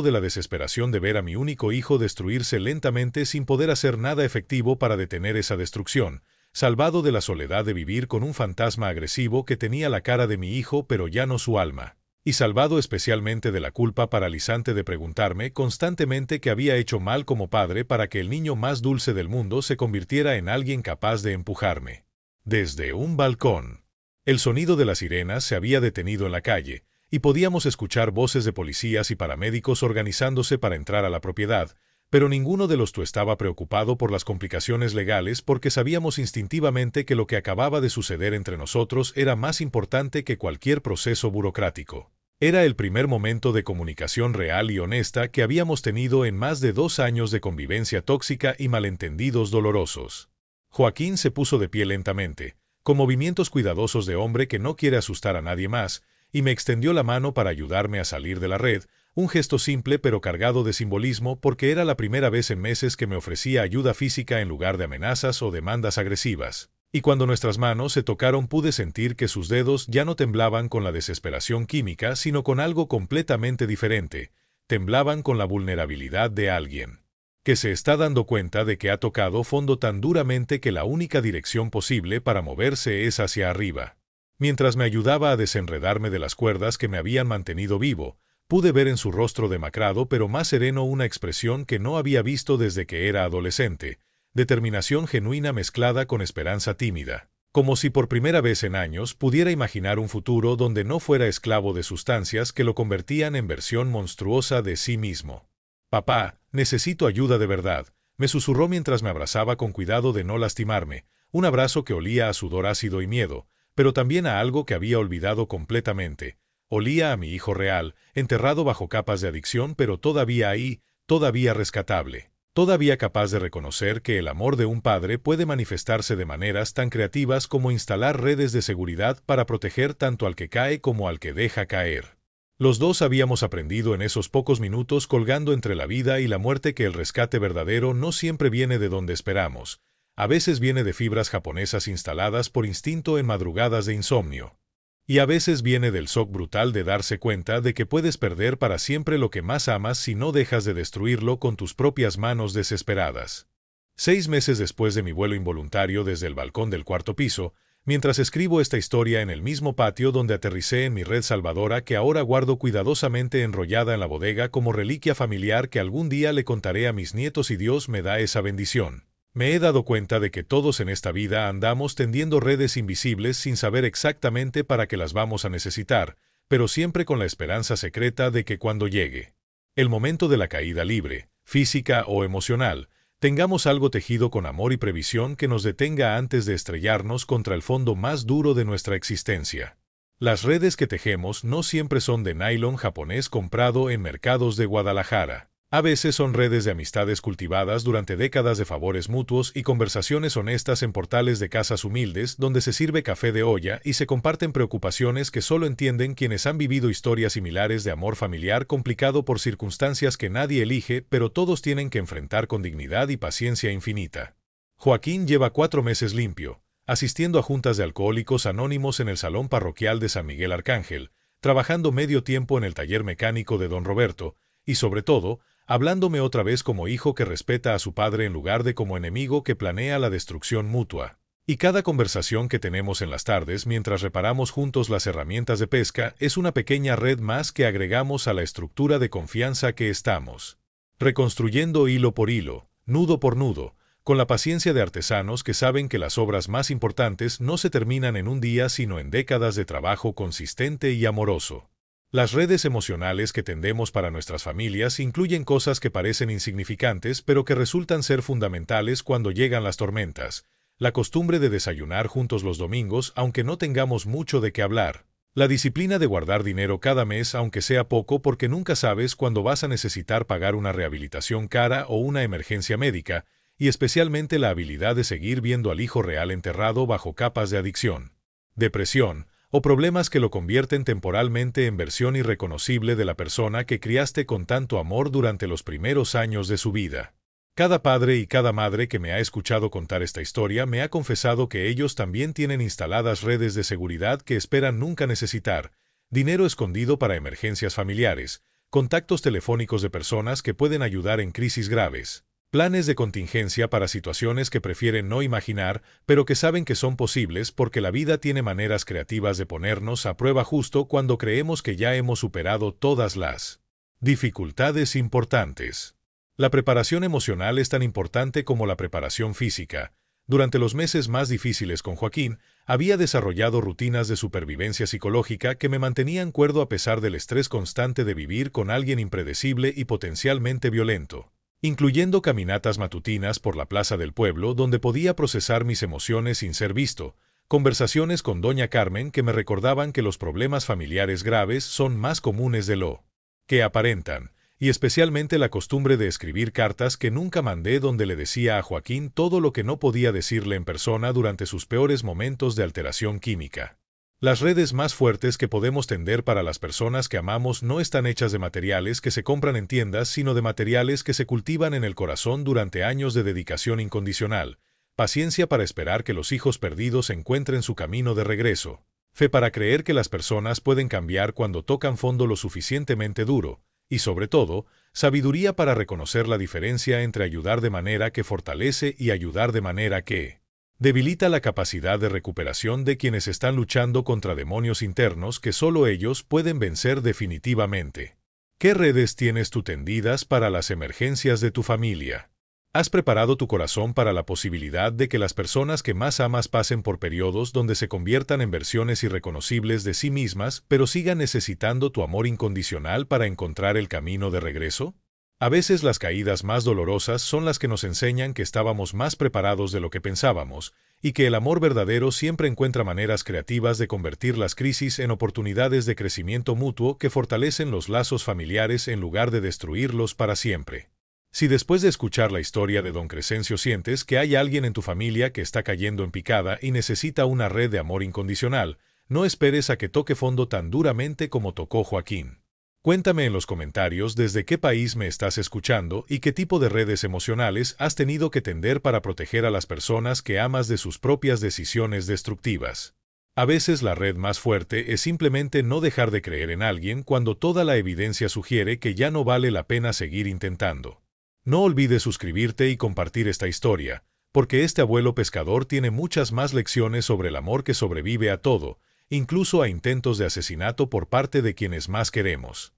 de la desesperación de ver a mi único hijo destruirse lentamente sin poder hacer nada efectivo para detener esa destrucción, salvado de la soledad de vivir con un fantasma agresivo que tenía la cara de mi hijo pero ya no su alma, y salvado especialmente de la culpa paralizante de preguntarme constantemente qué había hecho mal como padre para que el niño más dulce del mundo se convirtiera en alguien capaz de empujarme desde un balcón. El sonido de las sirenas se había detenido en la calle, y podíamos escuchar voces de policías y paramédicos organizándose para entrar a la propiedad, pero ninguno de los dos estaba preocupado por las complicaciones legales porque sabíamos instintivamente que lo que acababa de suceder entre nosotros era más importante que cualquier proceso burocrático. Era el primer momento de comunicación real y honesta que habíamos tenido en más de 2 años de convivencia tóxica y malentendidos dolorosos. Joaquín se puso de pie lentamente, con movimientos cuidadosos de hombre que no quiere asustar a nadie más, y me extendió la mano para ayudarme a salir de la red, un gesto simple pero cargado de simbolismo porque era la primera vez en meses que me ofrecía ayuda física en lugar de amenazas o demandas agresivas. Y cuando nuestras manos se tocaron pude sentir que sus dedos ya no temblaban con la desesperación química, sino con algo completamente diferente. Temblaban con la vulnerabilidad de alguien que se está dando cuenta de que ha tocado fondo tan duramente que la única dirección posible para moverse es hacia arriba. Mientras me ayudaba a desenredarme de las cuerdas que me habían mantenido vivo, pude ver en su rostro demacrado pero más sereno una expresión que no había visto desde que era adolescente, determinación genuina mezclada con esperanza tímida, como si por primera vez en años pudiera imaginar un futuro donde no fuera esclavo de sustancias que lo convertían en versión monstruosa de sí mismo. «Papá, necesito ayuda de verdad», me susurró mientras me abrazaba con cuidado de no lastimarme, un abrazo que olía a sudor ácido y miedo, pero también a algo que había olvidado completamente. Olía a mi hijo real, enterrado bajo capas de adicción pero todavía ahí, todavía rescatable, todavía capaz de reconocer que el amor de un padre puede manifestarse de maneras tan creativas como instalar redes de seguridad para proteger tanto al que cae como al que deja caer. Los dos habíamos aprendido en esos pocos minutos colgando entre la vida y la muerte que el rescate verdadero no siempre viene de donde esperamos. A veces viene de fibras japonesas instaladas por instinto en madrugadas de insomnio. Y a veces viene del shock brutal de darse cuenta de que puedes perder para siempre lo que más amas si no dejas de destruirlo con tus propias manos desesperadas. 6 meses después de mi vuelo involuntario desde el balcón del 4º piso, mientras escribo esta historia en el mismo patio donde aterricé en mi red salvadora que ahora guardo cuidadosamente enrollada en la bodega como reliquia familiar que algún día le contaré a mis nietos y Dios me da esa bendición. Me he dado cuenta de que todos en esta vida andamos tendiendo redes invisibles sin saber exactamente para qué las vamos a necesitar, pero siempre con la esperanza secreta de que cuando llegue el momento de la caída libre, física o emocional, tengamos algo tejido con amor y previsión que nos detenga antes de estrellarnos contra el fondo más duro de nuestra existencia. Las redes que tejemos no siempre son de nylon japonés comprado en mercados de Guadalajara. A veces son redes de amistades cultivadas durante décadas de favores mutuos y conversaciones honestas en portales de casas humildes donde se sirve café de olla y se comparten preocupaciones que solo entienden quienes han vivido historias similares de amor familiar complicado por circunstancias que nadie elige pero todos tienen que enfrentar con dignidad y paciencia infinita. Joaquín lleva 4 meses limpio, asistiendo a juntas de alcohólicos anónimos en el salón parroquial de San Miguel Arcángel, trabajando medio tiempo en el taller mecánico de don Roberto, y sobre todo, hablándome otra vez como hijo que respeta a su padre en lugar de como enemigo que planea la destrucción mutua. Y cada conversación que tenemos en las tardes mientras reparamos juntos las herramientas de pesca es una pequeña red más que agregamos a la estructura de confianza que estamos reconstruyendo hilo por hilo, nudo por nudo, con la paciencia de artesanos que saben que las obras más importantes no se terminan en un día sino en décadas de trabajo consistente y amoroso. Las redes emocionales que tendemos para nuestras familias incluyen cosas que parecen insignificantes pero que resultan ser fundamentales cuando llegan las tormentas. La costumbre de desayunar juntos los domingos aunque no tengamos mucho de qué hablar. La disciplina de guardar dinero cada mes aunque sea poco porque nunca sabes cuándo vas a necesitar pagar una rehabilitación cara o una emergencia médica, y especialmente la habilidad de seguir viendo al hijo real enterrado bajo capas de adicción, depresión o problemas que lo convierten temporalmente en versión irreconocible de la persona que criaste con tanto amor durante los primeros años de su vida. Cada padre y cada madre que me ha escuchado contar esta historia me ha confesado que ellos también tienen instaladas redes de seguridad que esperan nunca necesitar, dinero escondido para emergencias familiares, contactos telefónicos de personas que pueden ayudar en crisis graves, planes de contingencia para situaciones que prefieren no imaginar, pero que saben que son posibles porque la vida tiene maneras creativas de ponernos a prueba justo cuando creemos que ya hemos superado todas las dificultades importantes. La preparación emocional es tan importante como la preparación física. Durante los meses más difíciles con Joaquín, había desarrollado rutinas de supervivencia psicológica que me mantenían cuerdo a pesar del estrés constante de vivir con alguien impredecible y potencialmente violento, incluyendo caminatas matutinas por la plaza del pueblo donde podía procesar mis emociones sin ser visto, conversaciones con doña Carmen que me recordaban que los problemas familiares graves son más comunes de lo que aparentan, y especialmente la costumbre de escribir cartas que nunca mandé donde le decía a Joaquín todo lo que no podía decirle en persona durante sus peores momentos de alteración química. Las redes más fuertes que podemos tender para las personas que amamos no están hechas de materiales que se compran en tiendas, sino de materiales que se cultivan en el corazón durante años de dedicación incondicional, paciencia para esperar que los hijos perdidos encuentren su camino de regreso, fe para creer que las personas pueden cambiar cuando tocan fondo lo suficientemente duro, y sobre todo, sabiduría para reconocer la diferencia entre ayudar de manera que fortalece y ayudar de manera que debilita la capacidad de recuperación de quienes están luchando contra demonios internos que solo ellos pueden vencer definitivamente. ¿Qué redes tienes tú tendidas para las emergencias de tu familia? ¿Has preparado tu corazón para la posibilidad de que las personas que más amas pasen por periodos donde se conviertan en versiones irreconocibles de sí mismas, pero sigan necesitando tu amor incondicional para encontrar el camino de regreso? A veces las caídas más dolorosas son las que nos enseñan que estábamos más preparados de lo que pensábamos, y que el amor verdadero siempre encuentra maneras creativas de convertir las crisis en oportunidades de crecimiento mutuo que fortalecen los lazos familiares en lugar de destruirlos para siempre. Si después de escuchar la historia de don Crescencio sientes que hay alguien en tu familia que está cayendo en picada y necesita una red de amor incondicional, no esperes a que toque fondo tan duramente como tocó Joaquín. Cuéntame en los comentarios desde qué país me estás escuchando y qué tipo de redes emocionales has tenido que tender para proteger a las personas que amas de sus propias decisiones destructivas. A veces la red más fuerte es simplemente no dejar de creer en alguien cuando toda la evidencia sugiere que ya no vale la pena seguir intentando. No olvides suscribirte y compartir esta historia, porque este abuelo pescador tiene muchas más lecciones sobre el amor que sobrevive a todo, incluso a intentos de asesinato por parte de quienes más queremos.